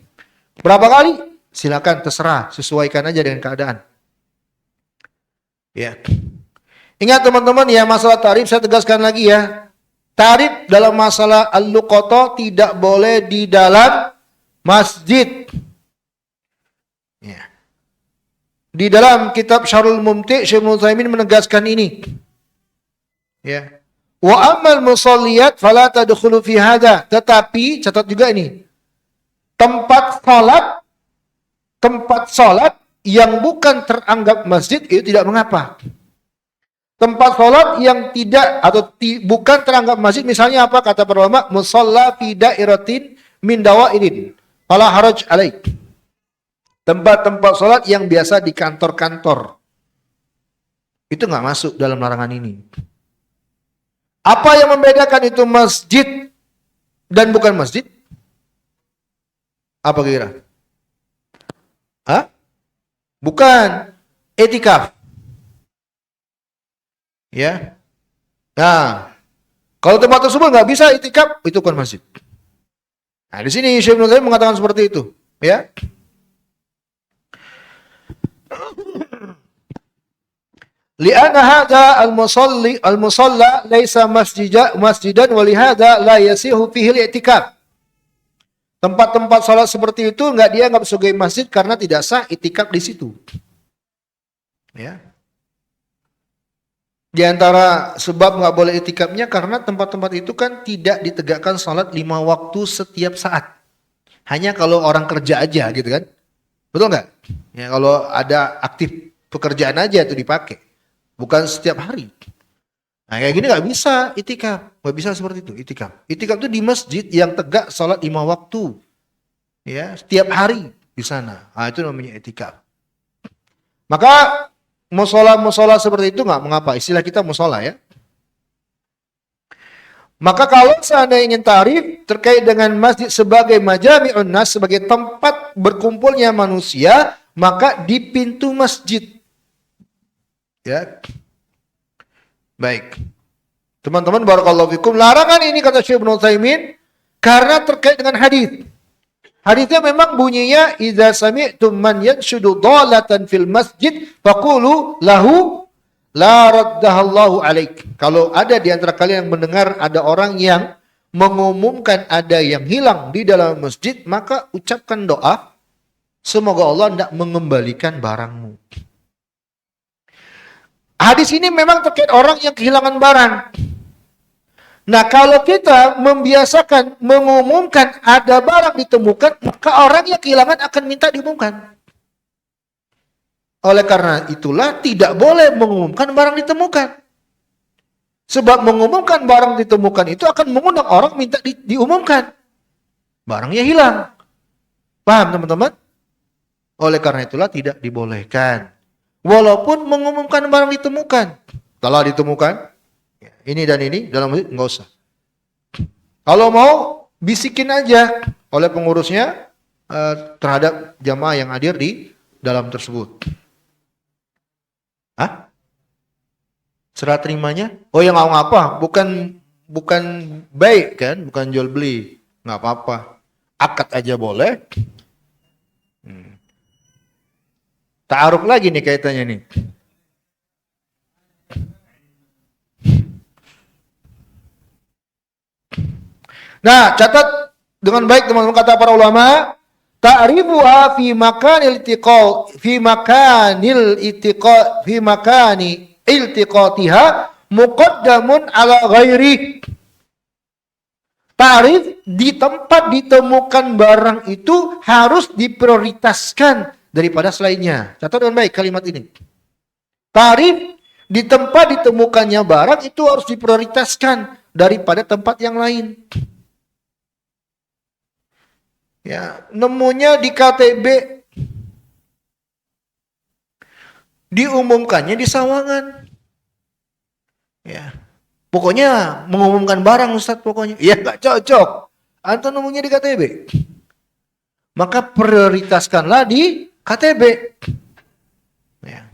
Berapa kali? Silakan, terserah, sesuaikan aja dengan keadaan. Ya. Ingat teman-teman ya, masalah ta'rif saya tegaskan lagi ya. Tarif dalam masalah al-luqata tidak boleh di dalam masjid. Ya. Di dalam kitab Syarhul Mumti', Syekh Ibnu Utsaimin menegaskan ini. Ya. Wa ammal musalliyat fala tadkhulu fi hadza. Tetapi catat juga ini. Tempat salat yang bukan teranggap masjid itu tidak mengapa. Tempat salat yang tidak atau bukan teranggap masjid, misalnya apa kata para ulama? Musalla fi dairatin min dawairin. Fala haraj alaik. Tempat-tempat salat yang biasa di kantor-kantor. Itu nggak masuk dalam larangan ini. Apa yang membedakan itu masjid dan bukan masjid? Apa kira? Hah? Bukan. Etikaf. Ya. Nah, kalau tempat tersebut nggak bisa etikaf, itu bukan masjid. Nah, di sini Syekh Ibnu Utsaimin mengatakan seperti itu. Ya. Li'anna hadha al-musalla laysa masjidan wa lihadha la yasihu fihi al-i'tikaf. Tempat-tempat salat seperti itu enggak dianggap sebagai masjid karena tidak sah i'tikaf di situ. Ya. Di antara sebab enggak boleh i'tikafnya karena tempat-tempat itu kan tidak ditegakkan salat 5 waktu setiap saat. Hanya kalau orang kerja aja gitu kan. Betul enggak? Ya, kalau ada aktif pekerjaan aja itu dipakai. Bukan setiap hari. Nah kayak gini nggak bisa itikaf. Nggak bisa seperti itu itikaf. Itikaf itu di masjid yang tegak salat 5 waktu. Ya, setiap hari di sana. Nah itu namanya itikaf. Maka musola seperti itu nggak mengapa. Istilah kita musola ya. Maka kalau seandainya ingin tarif terkait dengan masjid sebagai majami'un nas, sebagai tempat berkumpulnya manusia, maka di pintu masjid. Ya. Baik. Teman-teman barakallahu fikum, larangan ini kata Syekh Ibnu Utsaimin karena terkait dengan hadis. Hadisnya memang bunyinya idza sami'tum man yanshudu dhalatan fil masjid faqulu lahu la raddahallahu alaik. Kalau ada di antara kalian yang mendengar ada orang yang mengumumkan ada yang hilang di dalam masjid, maka ucapkan doa semoga Allah tidak mengembalikan barangmu. Hadis ini memang terkait orang yang kehilangan barang. Nah, kalau kita membiasakan mengumumkan ada barang ditemukan, maka orang yang kehilangan akan minta diumumkan. Oleh karena itulah tidak boleh mengumumkan barang ditemukan. Sebab mengumumkan barang ditemukan itu akan mengundang orang minta diumumkan. Barangnya hilang. Paham teman-teman? Oleh karena itulah tidak dibolehkan. Walaupun mengumumkan barang ditemukan. Telah ditemukan, ini dan ini, dalam masjid nggak usah. Kalau mau, bisikin aja oleh pengurusnya terhadap jamaah yang hadir di dalam tersebut. Hah? Serah terimanya? Oh yang nggak apa? Bukan baik kan? Bukan jual beli. Nggak apa-apa. Akad aja boleh. Ta'aruf lagi nih kaitannya nih. Nah, catat dengan baik teman-teman kata para ulama, ta'rifuha fi makanil iltiqa fi makani iltiqatiha muqaddamun ala ghairi. Ta'rif di tempat ditemukan barang itu harus diprioritaskan daripada selainnya. Catat dengan baik kalimat ini. Tarif di tempat ditemukannya barang itu harus diprioritaskan daripada tempat yang lain. Ya, nemunya di KTB, diumumkannya di Sawangan. Ya, pokoknya mengumumkan barang Ustadz pokoknya. Ya nggak cocok. Antum nemunya di KTB. Maka prioritaskanlah di KTB. Ya.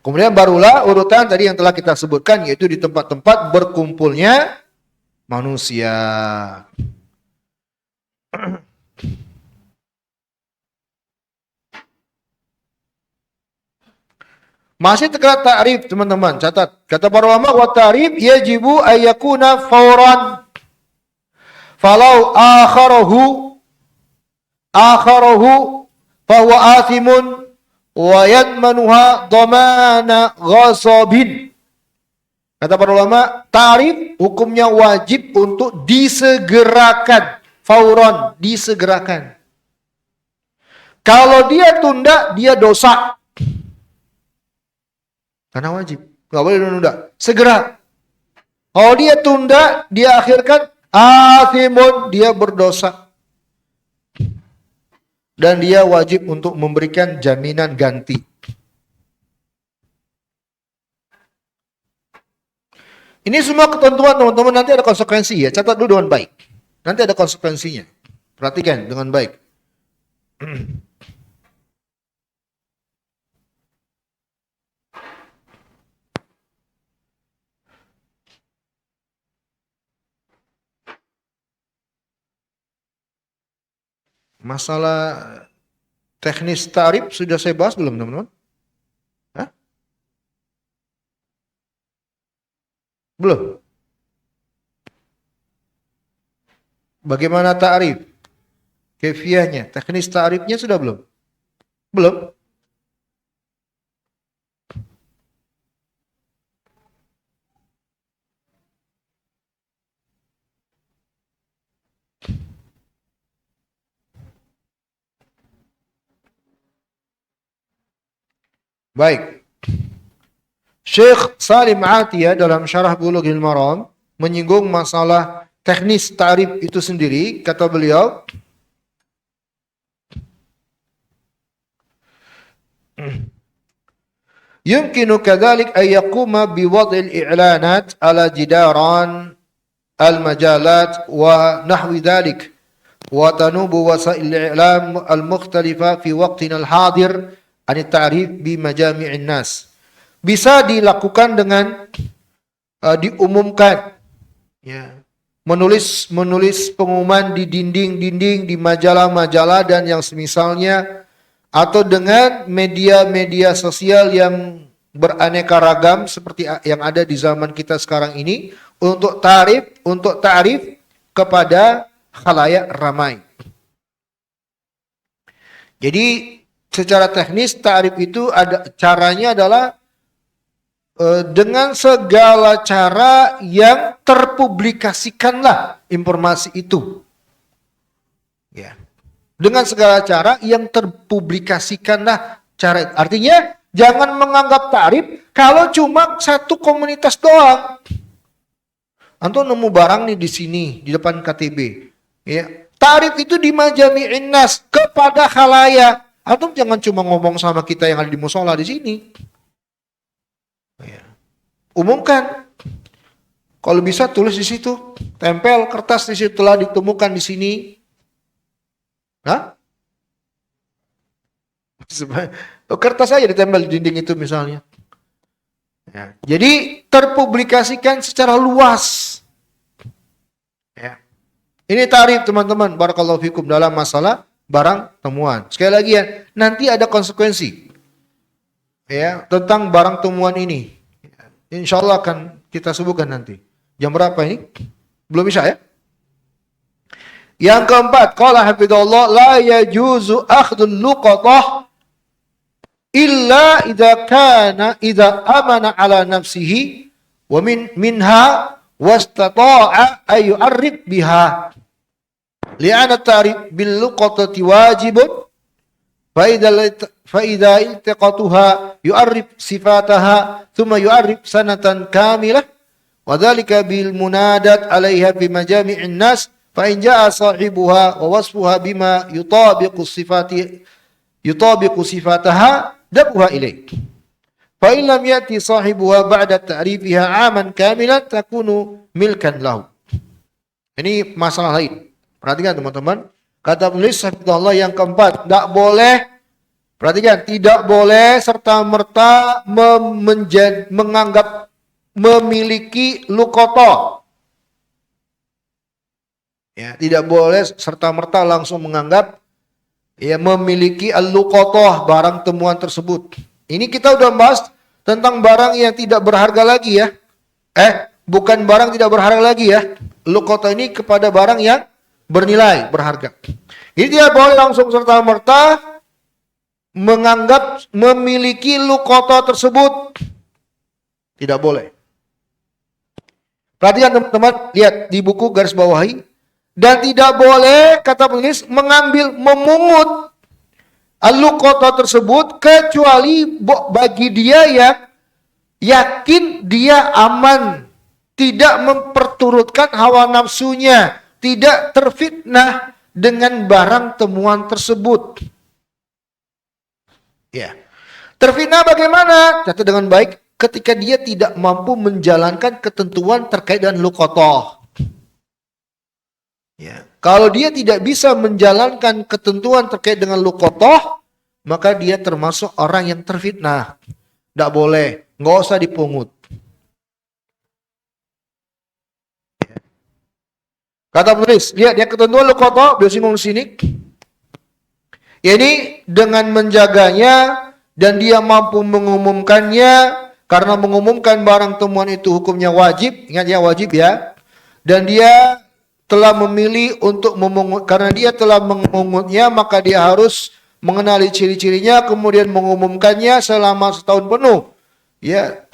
Kemudian barulah urutan tadi yang telah kita sebutkan, yaitu di tempat-tempat berkumpulnya manusia. Masih terkait ta'rif, teman-teman, catat. Kata para ulama, wa ta'rif yajibu ayyakuna fawran. Falau akharahu fahuwa athimun wa yadmanuha dhamana ghasabin. Kata para ulama, ta'rif hukumnya wajib untuk disegerakan. Fauron, disegerakan. Kalau dia tunda, dia dosa. Karena wajib. Nggak boleh nunda. Segera. Kalau dia tunda, dia akhirkan, athimun, dia berdosa. Dan dia wajib untuk memberikan jaminan ganti. Ini semua ketentuan, teman-teman, nanti ada konsekuensi ya. Catat dulu dengan baik. Nanti ada konsekuensinya. Perhatikan dengan baik. Masalah teknis tarif sudah saya bahas belum, teman-teman? Hah? Belum? Bagaimana tarif? Kefiahnya, teknis tarifnya sudah belum? Belum? Baik. Syekh Salim Atiyah dalam Syarah Bulughul Maram menyinggung masalah teknis tarif itu sendiri. Kata beliau, yumkinu kadzalik ay yaquma biwad'il i'lanat ala jidaran al-majalat wa nahwi dzalik wa tanubu wasail i'lam al-mukhtalifa fi waqtina al-hadir an at-ta'rif bi majami'in nas. Bisa dilakukan dengan diumumkan, ya, menulis pengumuman di dinding-dinding, di majalah-majalah dan yang semisalnya, atau dengan media-media sosial yang beraneka ragam seperti yang ada di zaman kita sekarang ini untuk ta'rif kepada khalayak ramai. Jadi secara teknis ta'rif itu ada caranya adalah dengan segala cara yang terpublikasikanlah informasi itu. Ya. Dengan segala cara yang terpublikasikanlah cara. Artinya jangan menganggap ta'rif kalau cuma satu komunitas doang. Antum nemu barang nih di sini di depan KTB. Ya. Ta'rif itu di majami'in nas kepada khalayak. Antum jangan cuma ngomong sama kita yang ada di musola di sini. Ya. Umumkan. Kalau bisa tulis di situ, tempel kertas di situ, telah ditemukan di sini. Hah? Kertas aja ditempel di dinding itu misalnya. Ya. Jadi terpublikasikan secara luas. Ya. Ini tarif, teman-teman, barakallahu fikum, dalam masalah barang temuan. Sekali lagi ya, nanti ada konsekuensi. Ya, tentang barang temuan ini. Insya Allah akan kita sebutkan nanti. Jam berapa ini? Belum bisa ya? Yang keempat, qala hafizahullah, la yajuzu akhdul luqatah illa idza amana ala nafsihi wa minha wastata'a ay yu'arrif biha. Li'anna ta'rif bil luqatati wajibun فإذا التقطها يعرف صفاتها ثم يعرف سنة كاملة وذلك بالمنادات عليها في مجامع الناس فإن جاء صاحبها ووصفها بما يطابق صفاتها دبها إليه فإن لم يأتي صاحبها بعد تعريفها عاما كاملا تكون ملكا له. Ini masalah lain. Perhatikan teman-teman. Kata penulis Hafizahullah yang keempat, tidak boleh, perhatikan, tidak boleh serta-merta menganggap memiliki luqatah. Ya, tidak boleh serta-merta langsung menganggap ya memiliki al-luqatah barang temuan tersebut. Ini kita udah bahas tentang barang yang tidak berharga lagi ya. Bukan barang tidak berharga lagi ya. Luqata ini kepada barang yang bernilai, berharga. Jadi dia boleh langsung serta-merta menganggap memiliki luqata tersebut. Tidak boleh. Perhatikan teman-teman, lihat di buku garis bawahi. Dan tidak boleh, kata penulis, mengambil, memungut al-luqata tersebut kecuali bagi dia yang yakin dia aman, tidak memperturutkan hawa nafsunya, tidak terfitnah dengan barang temuan tersebut. Ya. Terfitnah bagaimana? Catat dengan baik, ketika dia tidak mampu menjalankan ketentuan terkait dengan luqata. Ya. Kalau dia tidak bisa menjalankan ketentuan terkait dengan luqata, maka dia termasuk orang yang terfitnah. Tidak boleh, nggak usah dipungut. Kata penulis, lihat ya ketentuan luqata, beliau singgung di sini. Ini dengan menjaganya dan dia mampu mengumumkannya, karena mengumumkan barang temuan itu hukumnya wajib, ingat ya wajib ya. Dan dia telah memilih untuk memungut, karena dia telah mengumumkannya maka dia harus mengenali ciri-cirinya, kemudian mengumumkannya selama setahun penuh. Ya,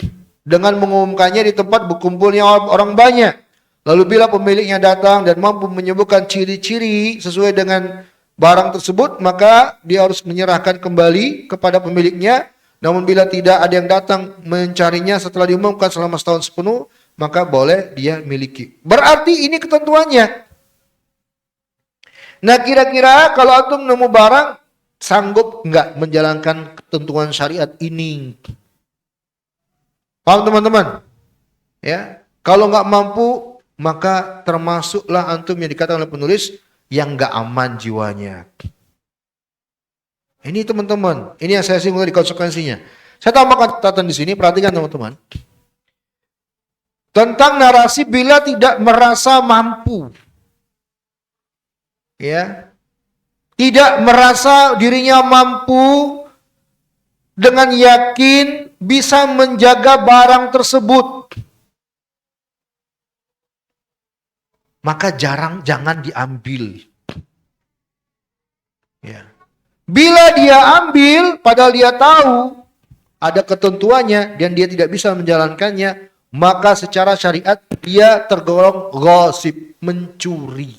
dengan mengumumkannya di tempat berkumpulnya orang banyak. Lalu bila pemiliknya datang dan mampu menyebutkan ciri-ciri sesuai dengan barang tersebut, maka dia harus menyerahkan kembali kepada pemiliknya. Namun bila tidak ada yang datang mencarinya setelah diumumkan selama setahun sepenuh, maka boleh dia miliki. Berarti ini ketentuannya. Nah kira-kira kalau antum nemu barang, sanggup enggak menjalankan ketentuan syariat ini? Paham teman-teman? Ya, kalau enggak mampu, maka termasuklah antum yang dikatakan oleh penulis yang enggak aman jiwanya. Ini teman-teman, ini yang saya singgung tadi konsekuensinya. Saya tambahkan catatan di sini, perhatikan teman-teman. Tentang narasi bila tidak merasa mampu. Ya. Tidak merasa dirinya mampu dengan yakin bisa menjaga barang tersebut. Maka jangan diambil. Ya. Bila dia ambil, padahal dia tahu ada ketentuannya dan dia tidak bisa menjalankannya, maka secara syariat dia tergolong ghasib, mencuri.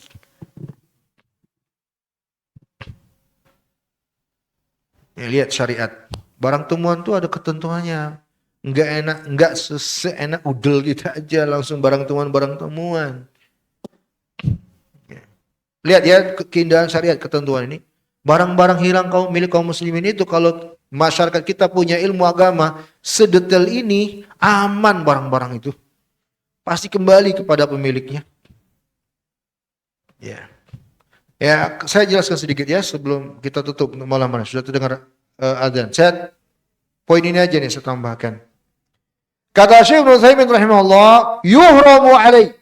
Ya, lihat syariat. Barang temuan itu ada ketentuannya. Enggak seenak udel gitu aja langsung barang temuan. Lihat ya keindahan syariat ketentuan ini. Barang-barang hilang milik kaum muslimin itu kalau masyarakat kita punya ilmu agama sedetail ini, aman barang-barang itu. Pasti kembali kepada pemiliknya. Ya. Ya, saya jelaskan sedikit ya sebelum kita tutup malam ini. Sudah terdengar adzan. Poin ini aja nih saya tambahkan. Kata Syekh Ibnu Utsaimin rahimahullah, yuhramu alaik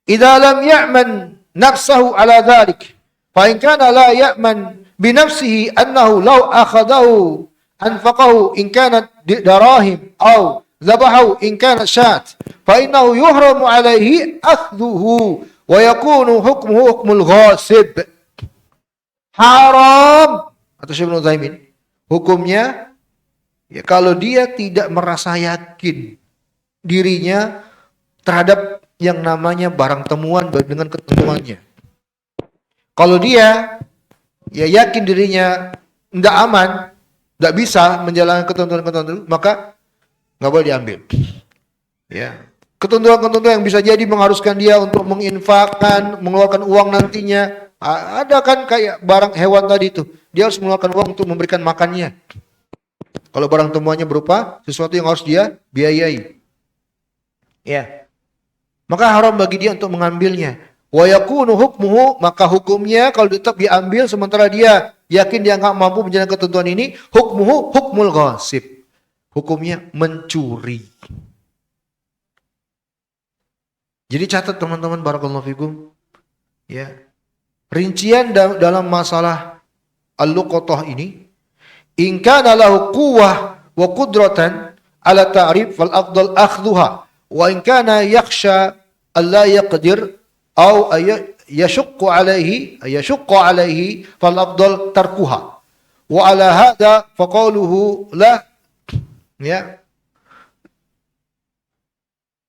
idza lam ya'man nafsahu ala dhalik. Fa in kana la ya'man bi nafsihi annahu law akhadahu anfaqahu in kanat darahim aw dhabahu in kanat shat fa innahu yuhramu alaihi akhdhuhu wa yakunu hukmuhu hukmul ghasib. Haram atau Syekh Ibnu Utsaimin hukumnya ya kalau dia tidak merasa yakin dirinya terhadap yang namanya barang temuan dengan ketentuannya. Kalau dia ya yakin dirinya tidak aman, tidak bisa menjalankan ketentuan-ketentuan, maka nggak boleh diambil. Ya, ketentuan-ketentuan yang bisa jadi mengharuskan dia untuk menginfakkan, mengeluarkan uang nantinya. Ada kan kayak barang hewan tadi itu, dia harus mengeluarkan uang untuk memberikan makannya. Kalau barang temuannya berupa sesuatu yang harus dia biayai. Ya. Maka haram bagi dia untuk mengambilnya. Wa yakunu hukmuhu, maka hukumnya kalau tetap diambil sementara dia yakin dia enggak mampu menjalankan ketentuan ini, hukmuhu hukmul ghasib. Hukumnya mencuri. Jadi catat teman-teman barakallahu fikum. Ya. Rincian dalam masalah al-luqatah ini, in kana lahu quwwah wa qudratan ala ta'rif fal afdal akhdhuha wa in kana yakhsha alla yaqdir aw yashqu alaihi fal afdal tarkuha wa ala hadha faqaluhu la ya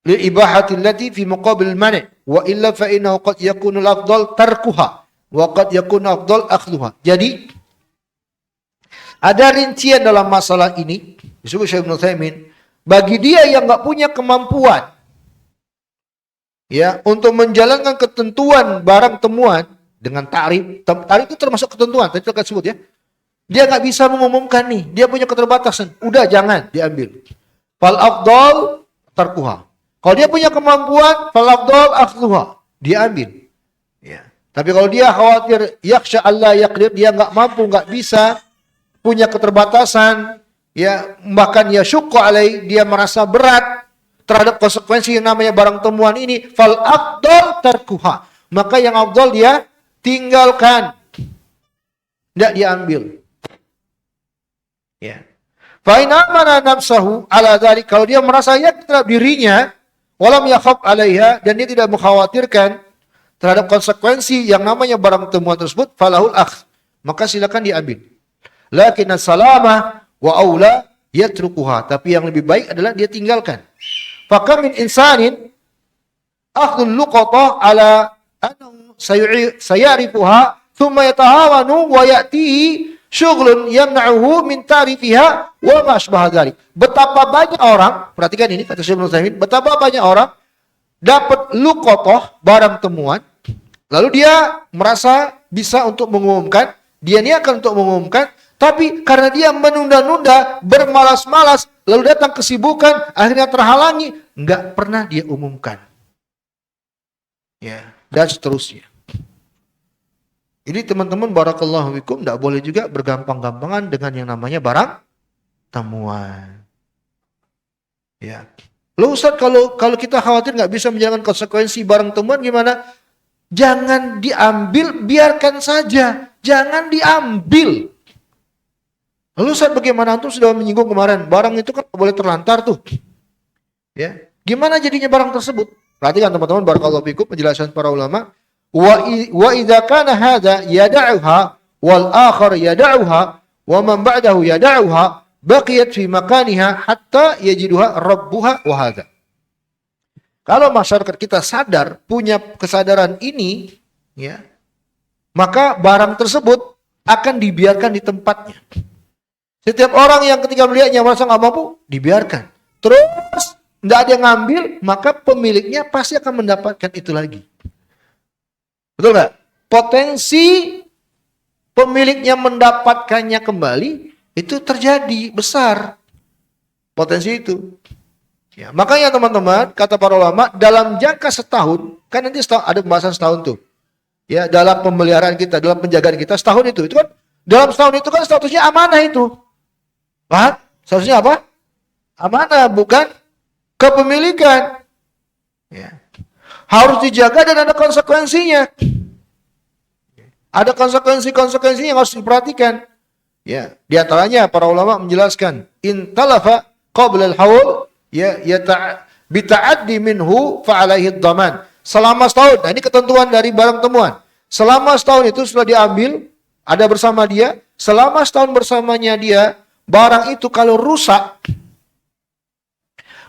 lil ibahati allati fi muqabil mani wa illa fa innahu qad yakunu al afdal tarkuha wa qad yakunu afdal akhdhuha. Jadi ada rincian dalam masalah ini disebut Syekh Ibnu Utsaimin, bagi dia yang enggak punya kemampuan ya untuk menjalankan ketentuan barang temuan dengan tarif itu termasuk ketentuan tadi kita sebut ya. Dia nggak bisa mengumumkan nih, dia punya keterbatasan, udah jangan diambil. Fal afdal tarkuha. Kalau dia punya kemampuan, fal afdal akhdhuha, dia ambil. Ya. Tapi kalau dia khawatir yakhsha Allah yaqdir, dia nggak mampu, nggak bisa, punya keterbatasan, ya bahkan ya syuqqa alai, dia merasa berat terhadap konsekuensi yang namanya barang temuan ini, fal afdal tarkuha. Maka yang afdal dia tinggalkan. Tidak diambil. Ya. Fa in amana nafsahu ala dzalik, kalau dia merasa yakin terhadap dirinya, walam yakhaf 'alaiha, dan dia tidak mengkhawatirkan terhadap konsekuensi yang namanya barang temuan tersebut, falahul akh, maka silakan diambil. Lakin as-salamah wa aula yatrukuha, tapi yang lebih baik adalah dia tinggalkan. Fakam min insanin akhdul luqatah ala annahu sayarifuha thumma yatahawanu wa ya'tihi syughlun yamna'uhu min ta'rifiha wa ma asbaha dzalik. Betapa banyak orang, perhatikan ini kata Syekh Ibnu Utsaimin, betapa banyak orang dapat luqatah barang temuan, lalu dia merasa bisa untuk mengumumkan, dia niatkan untuk mengumumkan, tapi karena dia menunda-nunda, bermalas-malas, lalu datang kesibukan, akhirnya terhalangi, enggak pernah dia umumkan. Ya, dan seterusnya. Jadi teman-teman barakallahu fikum, tidak boleh juga bergampang-gampangan dengan yang namanya barang temuan. Ya. Loh Ustaz, kalau kita khawatir nggak bisa menjalankan konsekuensi barang temuan gimana? Jangan diambil, biarkan saja. Jangan diambil. Lalu Ustaz, bagaimana? Antum sudah menyinggung kemarin, barang itu kan boleh terlantar tuh. Ya. Gimana jadinya barang tersebut? Perhatikan teman-teman barakallahu fikum penjelasan para ulama. Wa idza kana hadza yad'uha wal akhar yad'uha wa man ba'dahu yad'uha baqiyat fi makaniha hatta yajiduha rabbuha wa hadza. Kalau masyarakat kita sadar, punya kesadaran ini, ya, maka barang tersebut akan dibiarkan di tempatnya. Setiap orang yang ketika melihatnya merasa nggak mampu, dibiarkan. Terus tidak ada yang ngambil, maka pemiliknya pasti akan mendapatkan itu lagi. Betul nggak? Potensi pemiliknya mendapatkannya kembali itu terjadi besar. Potensi itu. Ya, makanya teman-teman, kata para ulama, dalam jangka setahun, kan nanti ada pembahasan setahun tuh. Ya, dalam pemeliharaan kita, dalam penjagaan kita setahun itu kan dalam setahun itu kan statusnya amanah itu. Paham? Statusnya apa? Amanah, bukan kepemilikan. Ya. Harus dijaga dan ada konsekuensinya. Ada konsekuensi-konsekuensinya yang harus diperhatikan. Ya, di antaranya para ulama menjelaskan, in talafa qabla al-haul ya bita'addi minhu fa alaihi ad-dhaman. Selama setahun, nah ini ketentuan dari barang temuan. Selama setahun itu sudah diambil, ada bersama dia, selama setahun bersamanya dia, barang itu kalau rusak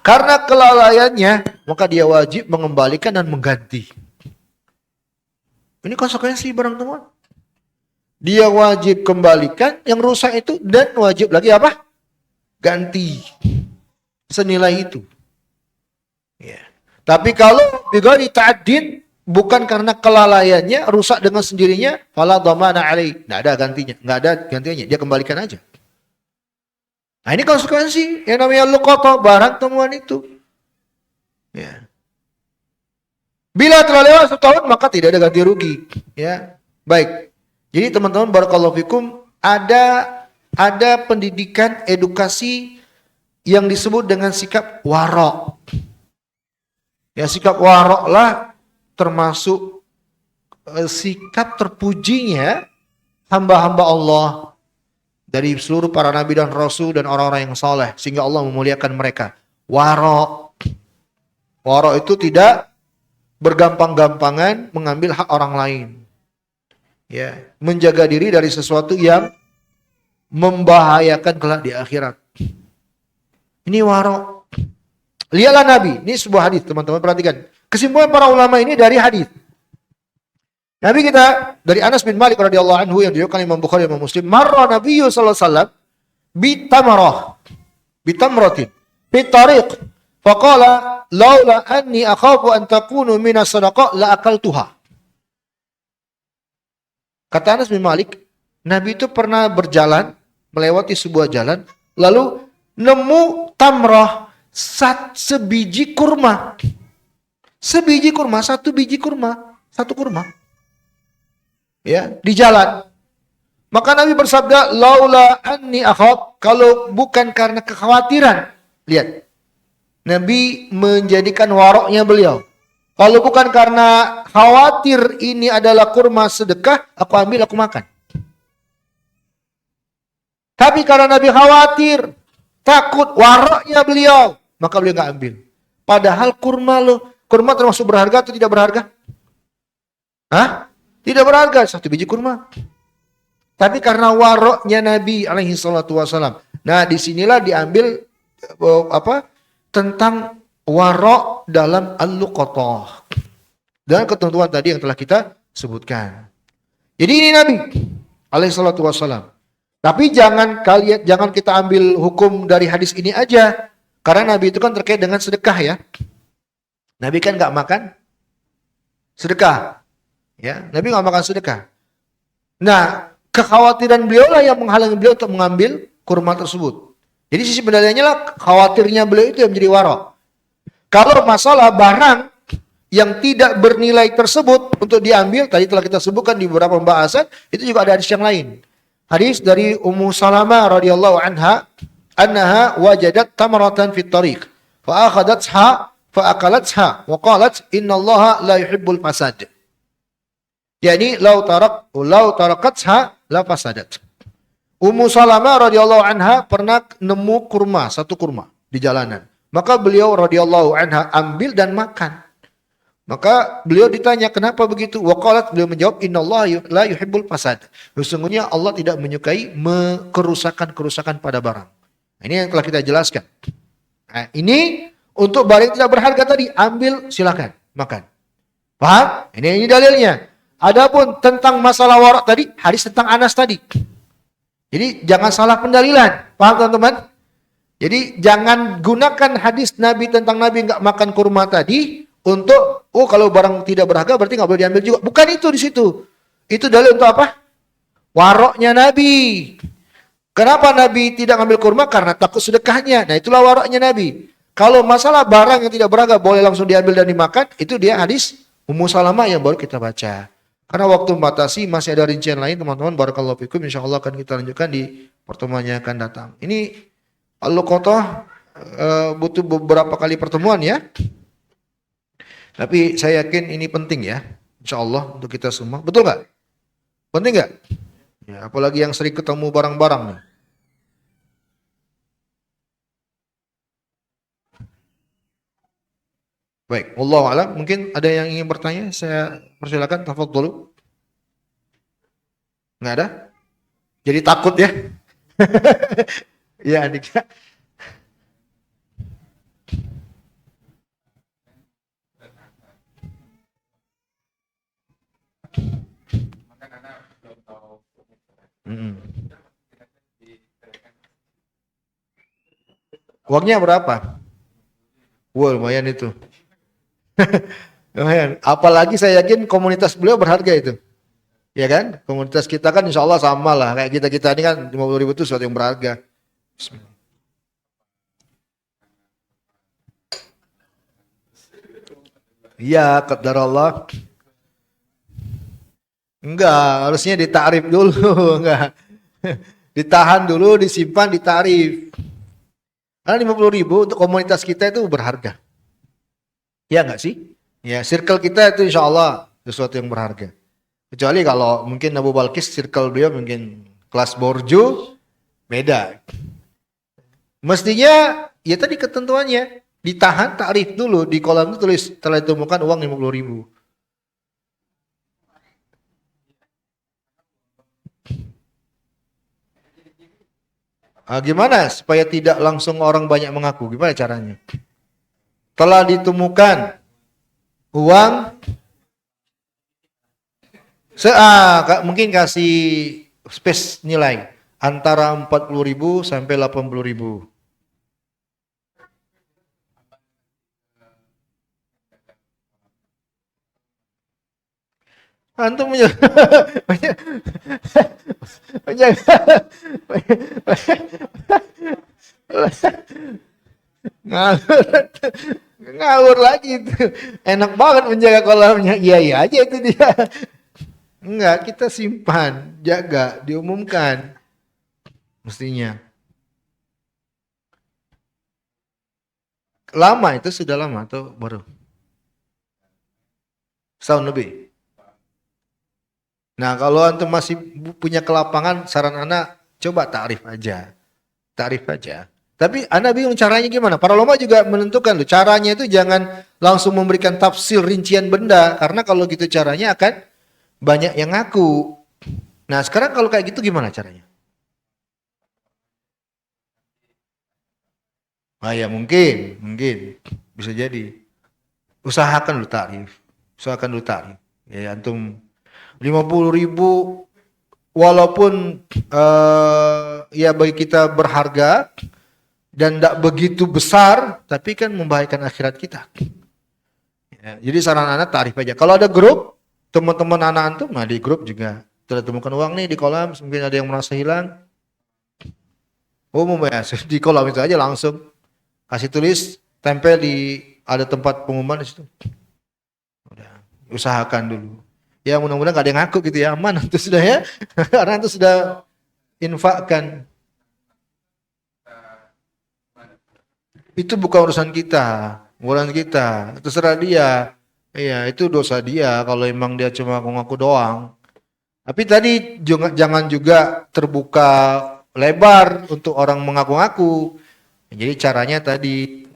karena kelalaiannya, maka dia wajib mengembalikan dan mengganti. Ini konsekuensi barang temuan. Dia wajib kembalikan yang rusak itu dan wajib lagi apa? Ganti. Senilai itu. Ya. Tapi kalau bighairi ta'addin, bukan karena kelalaiannya, rusak dengan sendirinya, fala dhamana alaih. Enggak ada gantinya, enggak ada gantinya, dia kembalikan aja. Nah, ini konsekuensi yang namanya luqatah, barang temuan itu. Ya. Bila telah lewat setahun, maka tidak ada ganti rugi. Ya, baik. Jadi teman-teman barakallahu fikum, ada pendidikan edukasi yang disebut dengan sikap warok. Ya, sikap warok lah termasuk sikap terpujinya hamba-hamba Allah. dari seluruh para nabi dan rasul dan orang-orang yang saleh sehingga Allah memuliakan mereka. Waro. Waro itu tidak bergampang-gampangan mengambil hak orang lain. Ya, menjaga diri dari sesuatu yang membahayakan kelak di akhirat. Ini waro. Lihatlah Nabi, ini sebuah hadis, teman-teman perhatikan. Kesimpulan para ulama ini dari hadis. Nabi kita dari Anas bin Malik radhiyallahu anhu yang diriwayatkan Imam Bukhari dan Imam Muslim, marra Nabiyyu sallallahu alaihi wasallam bitamratin fi tariq faqala laula anni akhafu an takunu min as-sadaqah la akaltuha. Kata Anas bin Malik, Nabi itu pernah berjalan melewati sebuah jalan lalu nemu tamrah, sebiji kurma. Sebiji kurma, satu biji kurma, satu kurma. Ya, di jalan. Maka Nabi bersabda, laula anni akhaf, kalau bukan karena kekhawatiran. Lihat. Nabi menjadikan waroknya beliau. Kalau bukan karena khawatir ini adalah kurma sedekah, aku ambil, aku makan. Tapi karena Nabi khawatir, takut waroknya beliau, maka beliau nggak ambil. Padahal kurma termasuk berharga atau tidak berharga? Hah? Tidak berharga, satu biji kurma. Tapi karena waroknya Nabi alaihi salatu wasalam. Nah, disinilah diambil tentang warok dalam al-luqatah. Dan ketentuan tadi yang telah kita sebutkan. Jadi ini Nabi alaihi salatu wasalam. Tapi jangan kita ambil hukum dari hadis ini aja. Karena Nabi itu kan terkait dengan sedekah ya. Nabi kan nggak makan sedekah. Ya, Nabi nggak makan sedekah. Nah, kekhawatiran beliau lah yang menghalangi beliau untuk mengambil kurma tersebut. Jadi sisi bendalanya lah khawatirnya beliau itu yang menjadi warok. Kalau masalah barang yang tidak bernilai tersebut untuk diambil, tadi telah kita sebutkan di beberapa pembahasan, itu juga ada hadis yang lain. Hadis dari Ummu Salamah radhiyallahu anha, annaha wajadat tamratan fit tariq, fa akhadatha fa akalatha wa qalat innallaha la yuhibbul fasad. Yani law tarakatha la fasadat. Ummu Salamah radhiyallahu anha pernah nemu kurma, satu kurma di jalanan. Maka beliau radhiyallahu anha ambil dan makan. Maka beliau ditanya kenapa begitu? Waqalat, beliau menjawab innallaha la yuhibbul fasad. Sesungguhnya Allah tidak menyukai kerusakan-kerusakan pada barang. Ini yang telah kita jelaskan. Nah, ini untuk barang yang tidak berharga tadi, ambil silakan makan. Paham? Ini dalilnya. Adapun tentang masalah warak tadi, hadis tentang Anas tadi. Jadi jangan salah pendalilan. Paham teman-teman? Jadi jangan gunakan hadis Nabi tentang Nabi nggak makan kurma tadi untuk kalau barang tidak berharga berarti nggak boleh diambil juga. Bukan itu di situ. Itu dalil untuk apa? Waroknya Nabi. Kenapa Nabi tidak ngambil kurma? Karena takut sedekahnya. Nah, itulah waroknya Nabi. Kalau masalah barang yang tidak berharga boleh langsung diambil dan dimakan, itu dia hadis Ummu Salamah yang baru kita baca. Karena waktu membatasi, masih ada rincian lain teman-teman. Barakallahu fikum, insyaallah akan kita lanjutkan di pertemuan yang akan datang. Ini al-luqatah butuh beberapa kali pertemuan ya. Tapi saya yakin ini penting ya, insyaallah untuk kita semua. Betul nggak? Penting nggak? Ya, apalagi yang sering ketemu barang-barang nih. Baik, wallahu a'lam. Mungkin ada yang ingin bertanya, saya persilakan, tafadhol. Nggak ada? Jadi takut ya? Ya, adik. Uangnya berapa? Wah, lumayan itu. Lumayan. Apalagi saya yakin komunitas beliau berharga itu. Ya kan? Komunitas kita kan insya Allah sama lah. Kayak kita ini kan 50.000 itu sesuatu yang berharga. Bismillah. Iya, qadar Allah. Enggak, harusnya ditakrif dulu. Enggak. Ditahan dulu, disimpan, ditarif. Karena 50.000 untuk komunitas kita itu berharga. Ya enggak sih? Ya, circle kita itu insya Allah sesuatu yang berharga. Kecuali kalau mungkin Abu Balkis, circle beliau mungkin kelas borju, Beda. Mestinya ya tadi ketentuannya ditahan takrif dulu di kolam itu tulis telah ditemukan uang 50.000. Gimana supaya tidak langsung orang banyak mengaku? Gimana caranya? Telah ditemukan uang mungkin kasih space nilai antara 40.000 sampai 80.000. Antum ngawur, ngawur lagi itu. Enak banget menjaga kolamnya. Iya iya aja itu dia. Enggak, kita simpan, jaga, diumumkan mestinya. Lama itu sudah lama atau baru? Setahun lebih. Nah, kalau antum masih punya kelapangan, saran anak coba takrif aja. Takrif aja. Tapi anak bingung caranya gimana? Para ulama juga menentukan loh, caranya itu jangan langsung memberikan tafsir rincian benda, karena kalau gitu caranya akan banyak yang ngaku. Nah, sekarang kalau kayak gitu gimana caranya? Ya mungkin bisa jadi. Usahakan lu takrif. Usahakan lu takrif. Ya antum 50.000 walaupun ya bagi kita berharga dan tidak begitu besar, tapi kan membahayakan akhirat kita. Ya, jadi saran anak takrif aja. Kalau ada grup teman-teman anak antum, nah di grup juga telah temukan uang nih di kolam, mungkin ada yang merasa hilang. Umum ya, di kolam itu aja langsung kasih tulis, tempel di ada tempat pengumuman di situ. Udah, usahakan dulu. Ya mudah-mudahan gak ada yang ngaku gitu ya, aman itu sudah ya. Karena itu sudah infakkan. Itu bukan urusan kita, urusan kita. Terserah dia. Iya, itu dosa dia kalau emang dia cuma ngaku doang. Tapi tadi jangan juga terbuka lebar untuk orang mengaku-ngaku. Jadi caranya tadi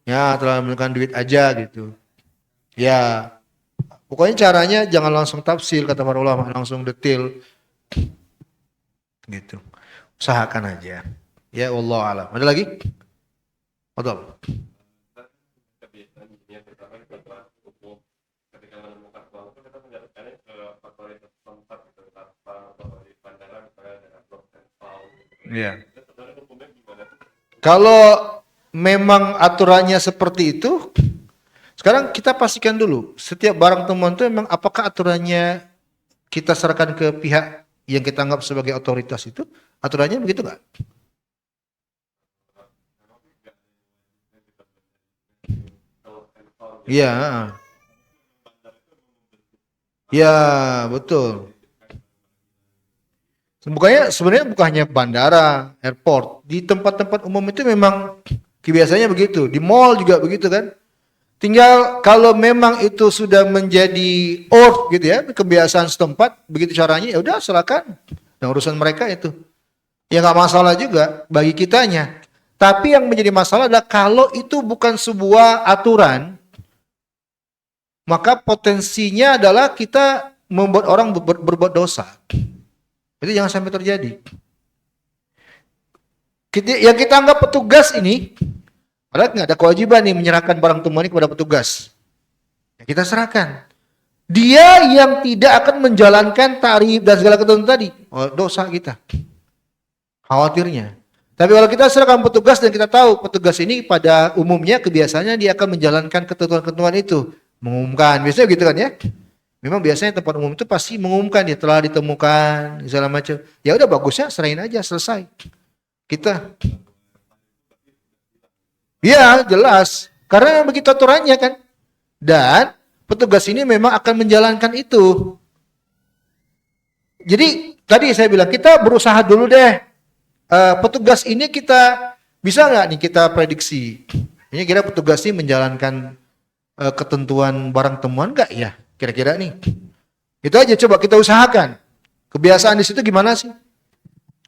ya telah memberikan duit aja gitu. Ya, pokoknya caranya jangan langsung tafsir kata para ulama, langsung detail gitu. Usahakan aja. Ya Allah alam. Ada lagi? Betul. Iya. Kalau memang aturannya seperti itu, sekarang kita pastikan dulu setiap barang temuan itu memang apakah aturannya kita serahkan ke pihak yang kita anggap sebagai otoritas itu, aturannya begitu nggak? Iya, ya betul. Sebenarnya bukan hanya bandara, airport, di tempat-tempat umum itu memang kebiasaannya begitu. Di mall juga begitu kan. Tinggal kalau memang itu sudah menjadi gitu ya, kebiasaan setempat, begitu caranya ya udah silakan. Yang urusan mereka itu. Ya nggak masalah juga bagi kitanya. Tapi yang menjadi masalah adalah kalau itu bukan sebuah aturan, maka potensinya adalah kita membuat orang berbuat dosa. Itu jangan sampai terjadi. Yang kita anggap petugas ini, padahal nggak ada kewajiban nih menyerahkan barang temuan ini kepada petugas. Ya, kita serahkan. Dia yang tidak akan menjalankan tarif dan segala ketentuan tadi, dosa kita. Khawatirnya. Tapi kalau kita serahkan petugas dan kita tahu petugas ini pada umumnya kebiasaannya dia akan menjalankan ketentuan-ketentuan itu, mengumumkan. Biasanya gitu kan ya. Memang biasanya tempat umum itu pasti mengumumkan dia telah ditemukan segala macam. Ya udah bagusnya serahin aja selesai. Kita ya jelas karena begitu aturannya kan. Dan petugas ini memang akan menjalankan itu. Jadi tadi saya bilang kita berusaha dulu deh. Petugas ini kita bisa nggak nih kita prediksi? Ini kira petugas ini menjalankan ketentuan barang temuan nggak ya? Kira-kira nih. Itu aja coba kita usahakan. Kebiasaan di situ gimana sih?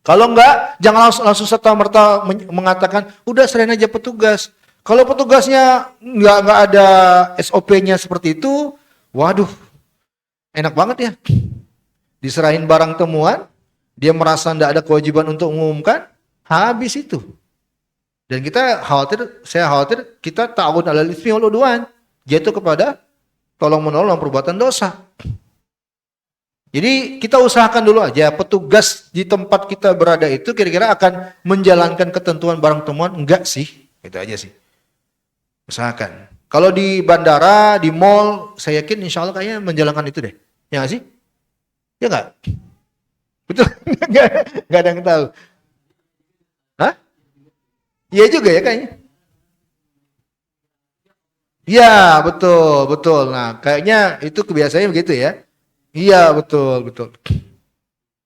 Kalau enggak, jangan langsung serta-merta mengatakan, udah serahin aja petugas. Kalau petugasnya nggak ada SOP-nya seperti itu, waduh, enak banget ya. Diserahin barang temuan, dia merasa tidak ada kewajiban untuk mengumumkan, habis itu. Dan saya khawatir kita ta'awun 'alal itsmi wal 'udwan, jatuh kepada tolong menolong perbuatan dosa. Jadi kita usahakan dulu aja petugas di tempat kita berada itu kira-kira akan menjalankan ketentuan barang temuan enggak sih? Itu aja sih. Usahakan. Kalau di bandara, di mall, saya yakin insya Allah kayaknya menjalankan itu deh. Ya nggak sih? Ya nggak? Betul? Nggak ada yang tahu. Hah? Iya juga ya kayaknya. Iya, betul, betul. Nah, kayaknya itu kebiasaannya begitu ya. Iya, betul, betul.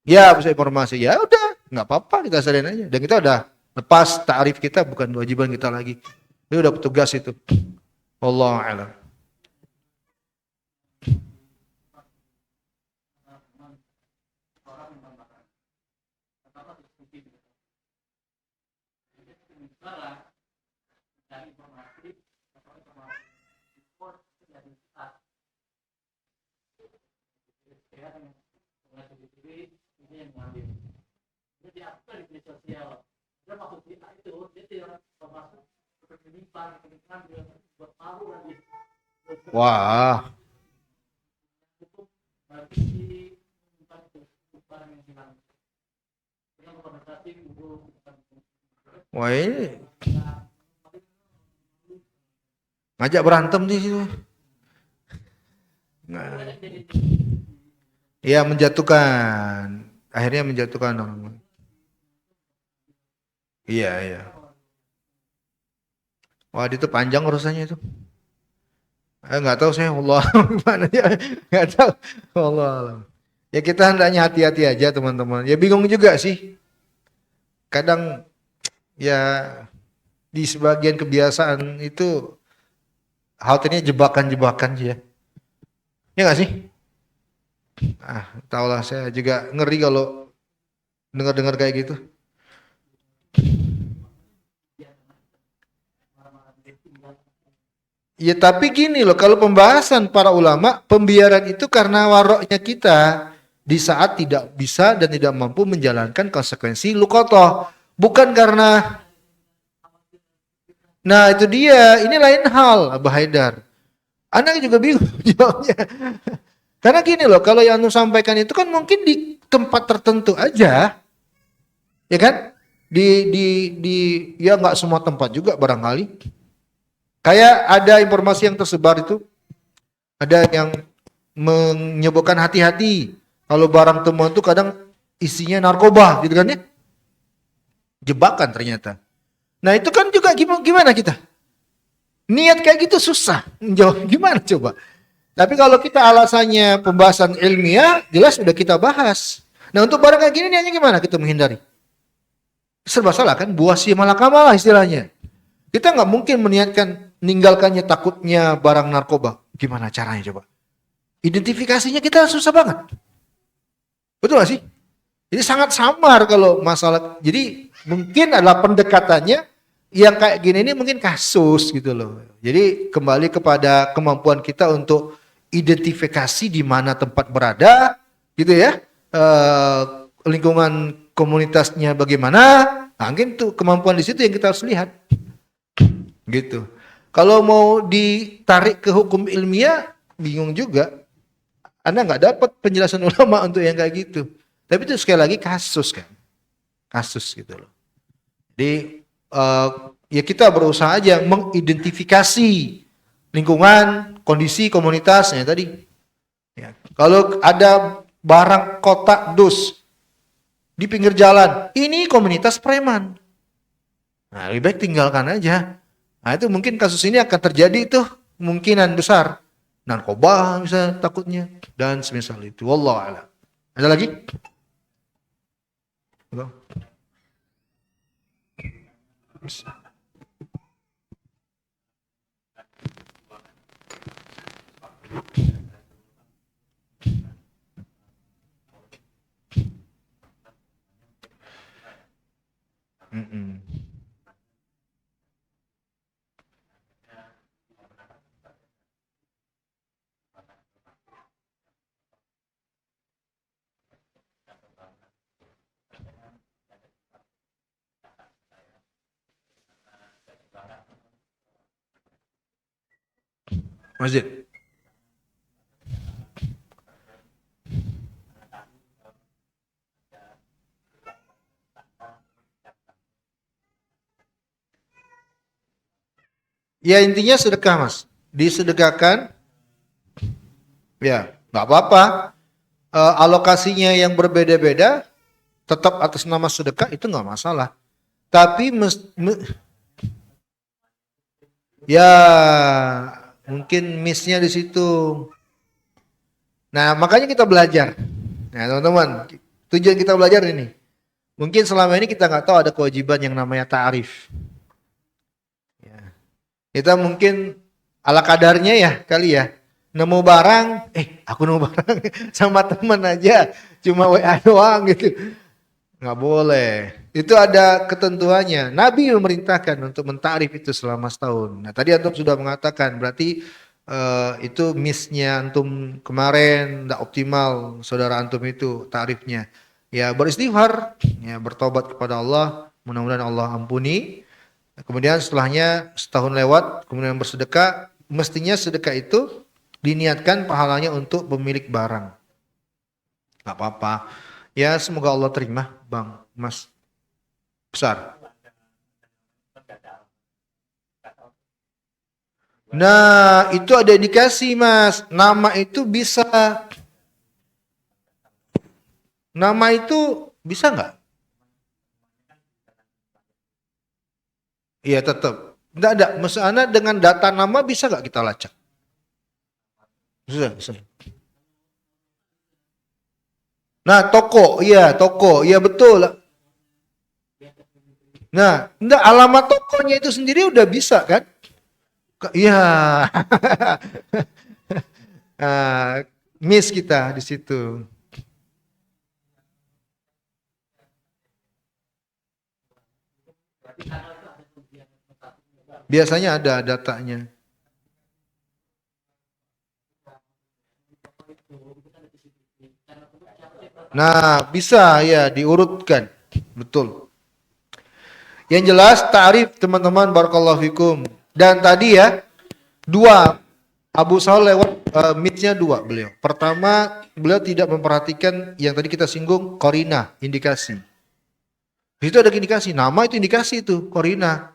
Ya, bisa informasi. Ya udah, nggak apa-apa kita sadarin aja. Dan kita udah lepas tarif kita, bukan kewajiban kita lagi. Ini udah petugas itu. Allah alam. Wah, wah ini ngajak berantem di situ. Nah, iya menjatuhkan. Akhirnya menjatuhkan orang. Iya, iya. Wah, itu panjang urusannya itu. Nggak tahu saya Allah gimana ya, nggak tahu Allah alam. Ya kita hendaknya hati-hati aja teman-teman. Ya bingung juga sih. Kadang ya di sebagian kebiasaan itu haltenya jebakan-jebakan sih ya. Ya nggak sih? Tahulah saya juga ngeri kalau dengar-dengar kayak gitu. Ya tapi gini loh, kalau pembahasan para ulama, pembiaran itu karena waroknya kita di saat tidak bisa dan tidak mampu menjalankan konsekuensi lukotoh. Bukan karena, nah itu dia, ini lain hal Abah Haidar. Anak juga bingung jawabnya. Karena gini loh, kalau yang Anu sampaikan itu kan mungkin di tempat tertentu aja, ya kan? Di ya nggak semua tempat juga barangkali. Kayak ada informasi yang tersebar itu, ada yang menyebutkan hati-hati kalau barang temuan itu kadang isinya narkoba gitu kan ya. Jebakan ternyata. Nah itu kan juga gimana kita? Niat kayak gitu susah. Jawab gimana coba? Tapi kalau kita alasannya pembahasan ilmiah, jelas sudah kita bahas. Nah untuk barang kayak gini niatnya gimana kita menghindari? Serba salah kan? Buah si malakama lah istilahnya. Kita nggak mungkin meniatkan meninggalkannya takutnya barang narkoba. Gimana caranya coba? Identifikasinya kita susah banget. Betul gak sih? Jadi sangat samar kalau masalah. Jadi mungkin adalah pendekatannya yang kayak gini ini mungkin kasus gitu loh. Jadi kembali kepada kemampuan kita untuk identifikasi di mana tempat berada gitu ya. Lingkungan komunitasnya bagaimana. Nah, mungkin tuh kemampuan di situ yang kita harus lihat. Gitu. Kalau mau ditarik ke hukum ilmiah bingung juga. Anda nggak dapat penjelasan ulama untuk yang kayak gitu. Tapi itu sekali lagi kasus kan. Kasus gitu loh. Jadi ya kita berusaha aja mengidentifikasi lingkungan, kondisi komunitasnya tadi. Ya. Kalau ada barang kotak dus di pinggir jalan, ini komunitas preman. Nah, lebih baik tinggalkan aja. Nah, itu mungkin kasus ini akan terjadi itu kemungkinan besar. Narkoba bisa takutnya dan semisal itu. Wallahu a'lam. Ada lagi? Halo? Masjid. Ya intinya sedekah mas. Disedekahkan, ya nggak apa-apa. Alokasinya yang berbeda-beda, tetap atas nama sedekah itu nggak masalah. Tapi ya mungkin missnya di situ. Nah makanya kita belajar. Nah teman-teman, tujuan kita belajar ini. Mungkin selama ini kita nggak tahu ada kewajiban yang namanya ta'arif. Ya. Kita mungkin ala kadarnya ya kali ya. Nemu barang, aku nemu barang sama teman aja, cuma WA doang gitu. Nggak boleh. Itu ada ketentuannya. Nabi memerintahkan untuk mentakrif itu selama setahun. Nah tadi antum sudah mengatakan, berarti itu missnya antum kemarin, tidak optimal saudara antum itu takrifnya. Ya beristighfar, ya bertobat kepada Allah, mudah-mudahan Allah ampuni. Kemudian setelahnya setahun lewat, kemudian bersedekah, mestinya sedekah itu diniatkan pahalanya untuk pemilik barang. Gak apa-apa. Ya semoga Allah terima, Bang Mas besar. Nah, itu ada indikasi, Mas. Nama itu bisa nggak? Iya, tetap. Nggak ada. Misalnya dengan data nama bisa nggak kita lacak? Bisa, bisa. Nah, toko, iya betul. Nah, enggak alamat tokonya itu sendiri udah bisa kan? Iya. Ah, miss kita di situ. Biasanya ada datanya. Nah, bisa ya diurutkan. Betul. Yang jelas tarif teman-teman barakallahu fikum. Dan tadi ya dua Abu Sal lewat mitnya dua beliau. Pertama, beliau tidak memperhatikan yang tadi kita singgung korina, indikasi. Di situ ada indikasi, nama itu indikasi itu, korina.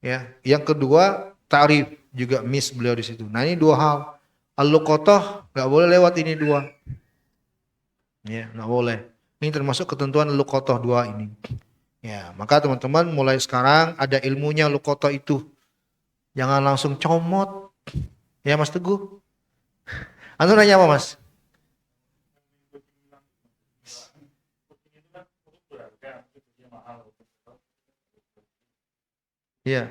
Ya, yang kedua tarif juga miss beliau di situ. Nah, ini dua hal. Al-luqatah nggak boleh lewat ini dua. Ya, nggak boleh. Ini termasuk ketentuan luqatah dua ini. Ya, maka teman-teman mulai sekarang ada ilmunya luqatah itu. Jangan langsung comot. Ya, Mas Teguh. Anu nanya apa, Mas? Iya.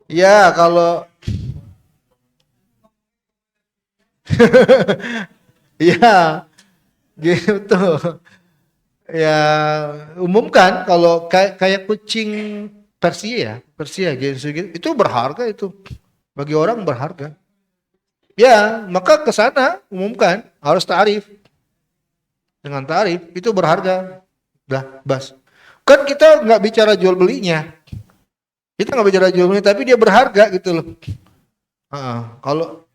Ya, kalau ya gitu. Ya, umumkan kalau kayak kucing Persia ya, Persia gitu, itu berharga itu. Bagi orang berharga. Ya, maka ke sana umumkan harus tarif. Dengan tarif itu berharga. Dah, bas. Kan kita nggak bicara jual belinya. Kita nggak bicara jual beli, tapi dia berharga gitu loh. Kalau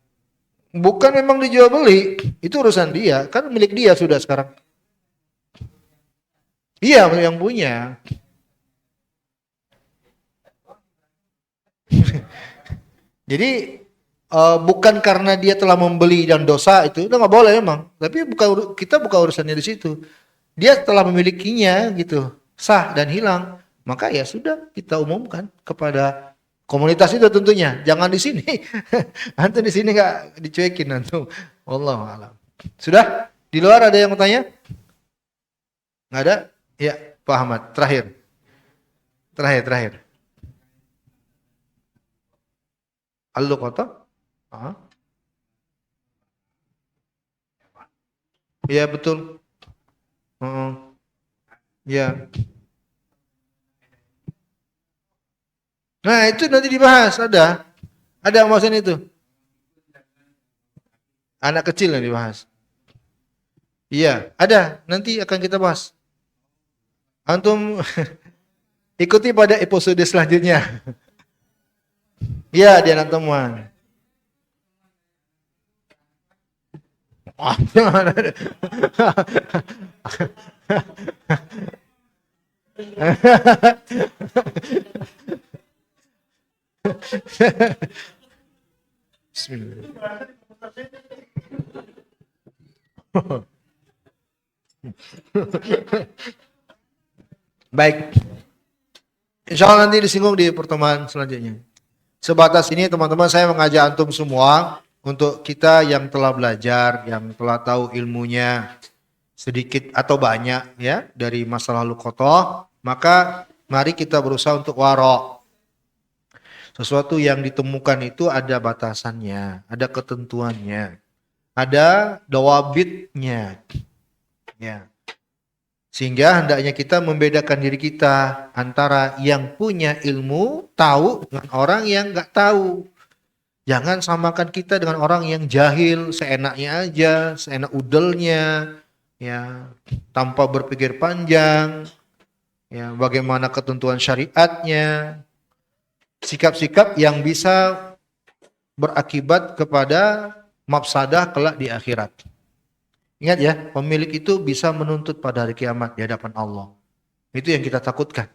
bukan memang dijual beli, itu urusan dia. Kan milik dia sudah sekarang. Iya, yang punya. Jadi bukan karena dia telah membeli dan dosa itu nggak boleh emang. Tapi kita bukan urusannya di situ. Dia telah memilikinya gitu, sah dan hilang. Maka ya sudah kita umumkan kepada komunitas itu tentunya. Jangan di sini. Antum di sini nggak dicuekin antum. Wallahu alam. Sudah? Di luar ada yang mau tanya? Nggak ada? Ya, Pak Ahmad. Terakhir. Terakhir. Al-Luqata? Ah, iya betul. Heeh. Iya. Nah, itu nanti dibahas, ada. Ada maksudnya itu. Anak kecil yang dibahas. Iya, ada. Nanti akan kita bahas. Antum ikuti pada episode selanjutnya. Iya, di anak temuan. Oh, Bismillah. Baik. Insya Allah nanti disinggung di pertemuan selanjutnya. Sebatas ini teman-teman saya mengajak antum semua untuk kita yang telah belajar, yang telah tahu ilmunya sedikit atau banyak ya dari masa lalu kotoh, maka mari kita berusaha untuk warok. Sesuatu yang ditemukan itu ada batasannya, ada ketentuannya, ada dawabitnya. Ya. Sehingga hendaknya kita membedakan diri kita antara yang punya ilmu, tahu dengan orang yang nggak tahu. Jangan samakan kita dengan orang yang jahil, seenaknya aja, seenak udelnya, ya, tanpa berpikir panjang, ya, bagaimana ketentuan syariatnya, sikap-sikap yang bisa berakibat kepada mafsadah kelak di akhirat. Ingat ya, pemilik itu bisa menuntut pada hari kiamat di hadapan Allah. Itu yang kita takutkan.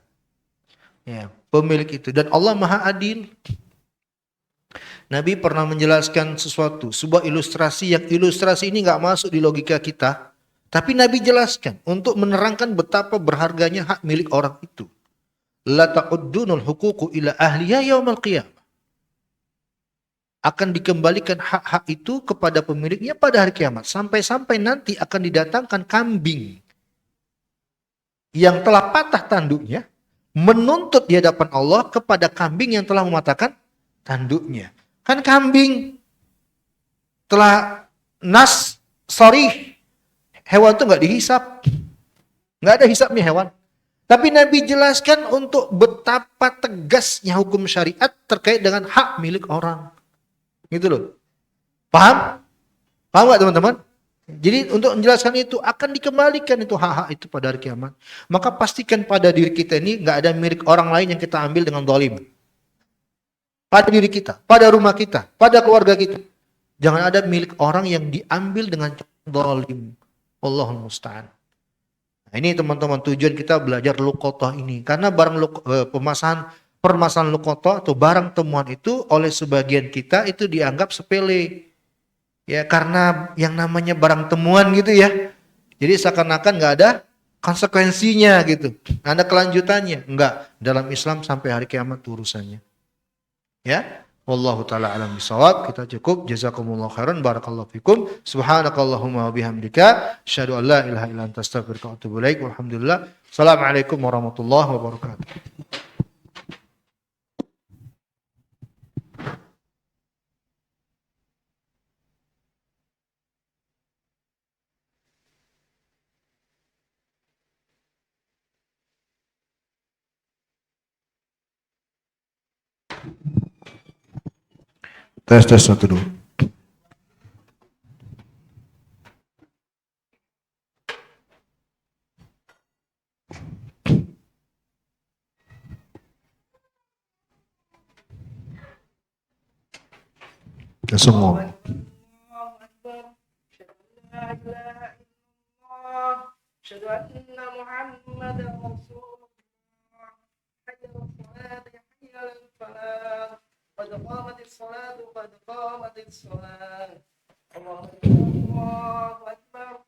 Ya, pemilik itu. Dan Allah Maha Adil. Nabi pernah menjelaskan sesuatu, sebuah ilustrasi yang ilustrasi ini nggak masuk di logika kita. Tapi Nabi jelaskan untuk menerangkan betapa berharganya hak milik orang itu. La ta'uddunul huququ ila ahliya yaumal qiyamah. Akan dikembalikan hak-hak itu kepada pemiliknya pada hari kiamat. Sampai-sampai nanti akan didatangkan kambing yang telah patah tanduknya, menuntut di hadapan Allah kepada kambing yang telah mematahkan tanduknya. Kan kambing telah hewan itu nggak dihisap. Nggak ada hisapnya hewan. Tapi Nabi jelaskan untuk betapa tegasnya hukum syariat terkait dengan hak milik orang. Gitu loh. Paham? Paham gak teman-teman? Jadi untuk menjelaskan itu akan dikembalikan itu hak-hak itu pada hari kiamat. Maka pastikan pada diri kita ini gak ada milik orang lain yang kita ambil dengan zalim. Pada diri kita, pada rumah kita, pada keluarga kita. Jangan ada milik orang yang diambil dengan zalim. Allahul musta'an. Nah, ini teman-teman tujuan kita belajar luqathah ini. Karena permasalahan luqathah atau barang temuan itu oleh sebagian kita itu dianggap sepele. Ya karena yang namanya barang temuan gitu ya. Jadi seakan-akan nggak ada konsekuensinya gitu. Nggak ada kelanjutannya. Enggak. Dalam Islam sampai hari kiamat urusannya. Ya. Wallahu ta'ala alam bisawab. Kita cukup. Jazakumullah khairan. Barakallahu fikum. Subhanakallahumma wa bihamdika. Asyhadu an la ilaha illa anta astaghfiruka wa atubu ilaik. Walhamdulillah. Assalamualaikum warahmatullahi wabarakatuh. Tes 1 2. Langsung ngomong. Asyhadu anna Muhammadar Rasulullah. Hayya 'alas salat, hayya 'alal falah. Qad qamatis salatu, qad qamatis salat. Allahu akbar.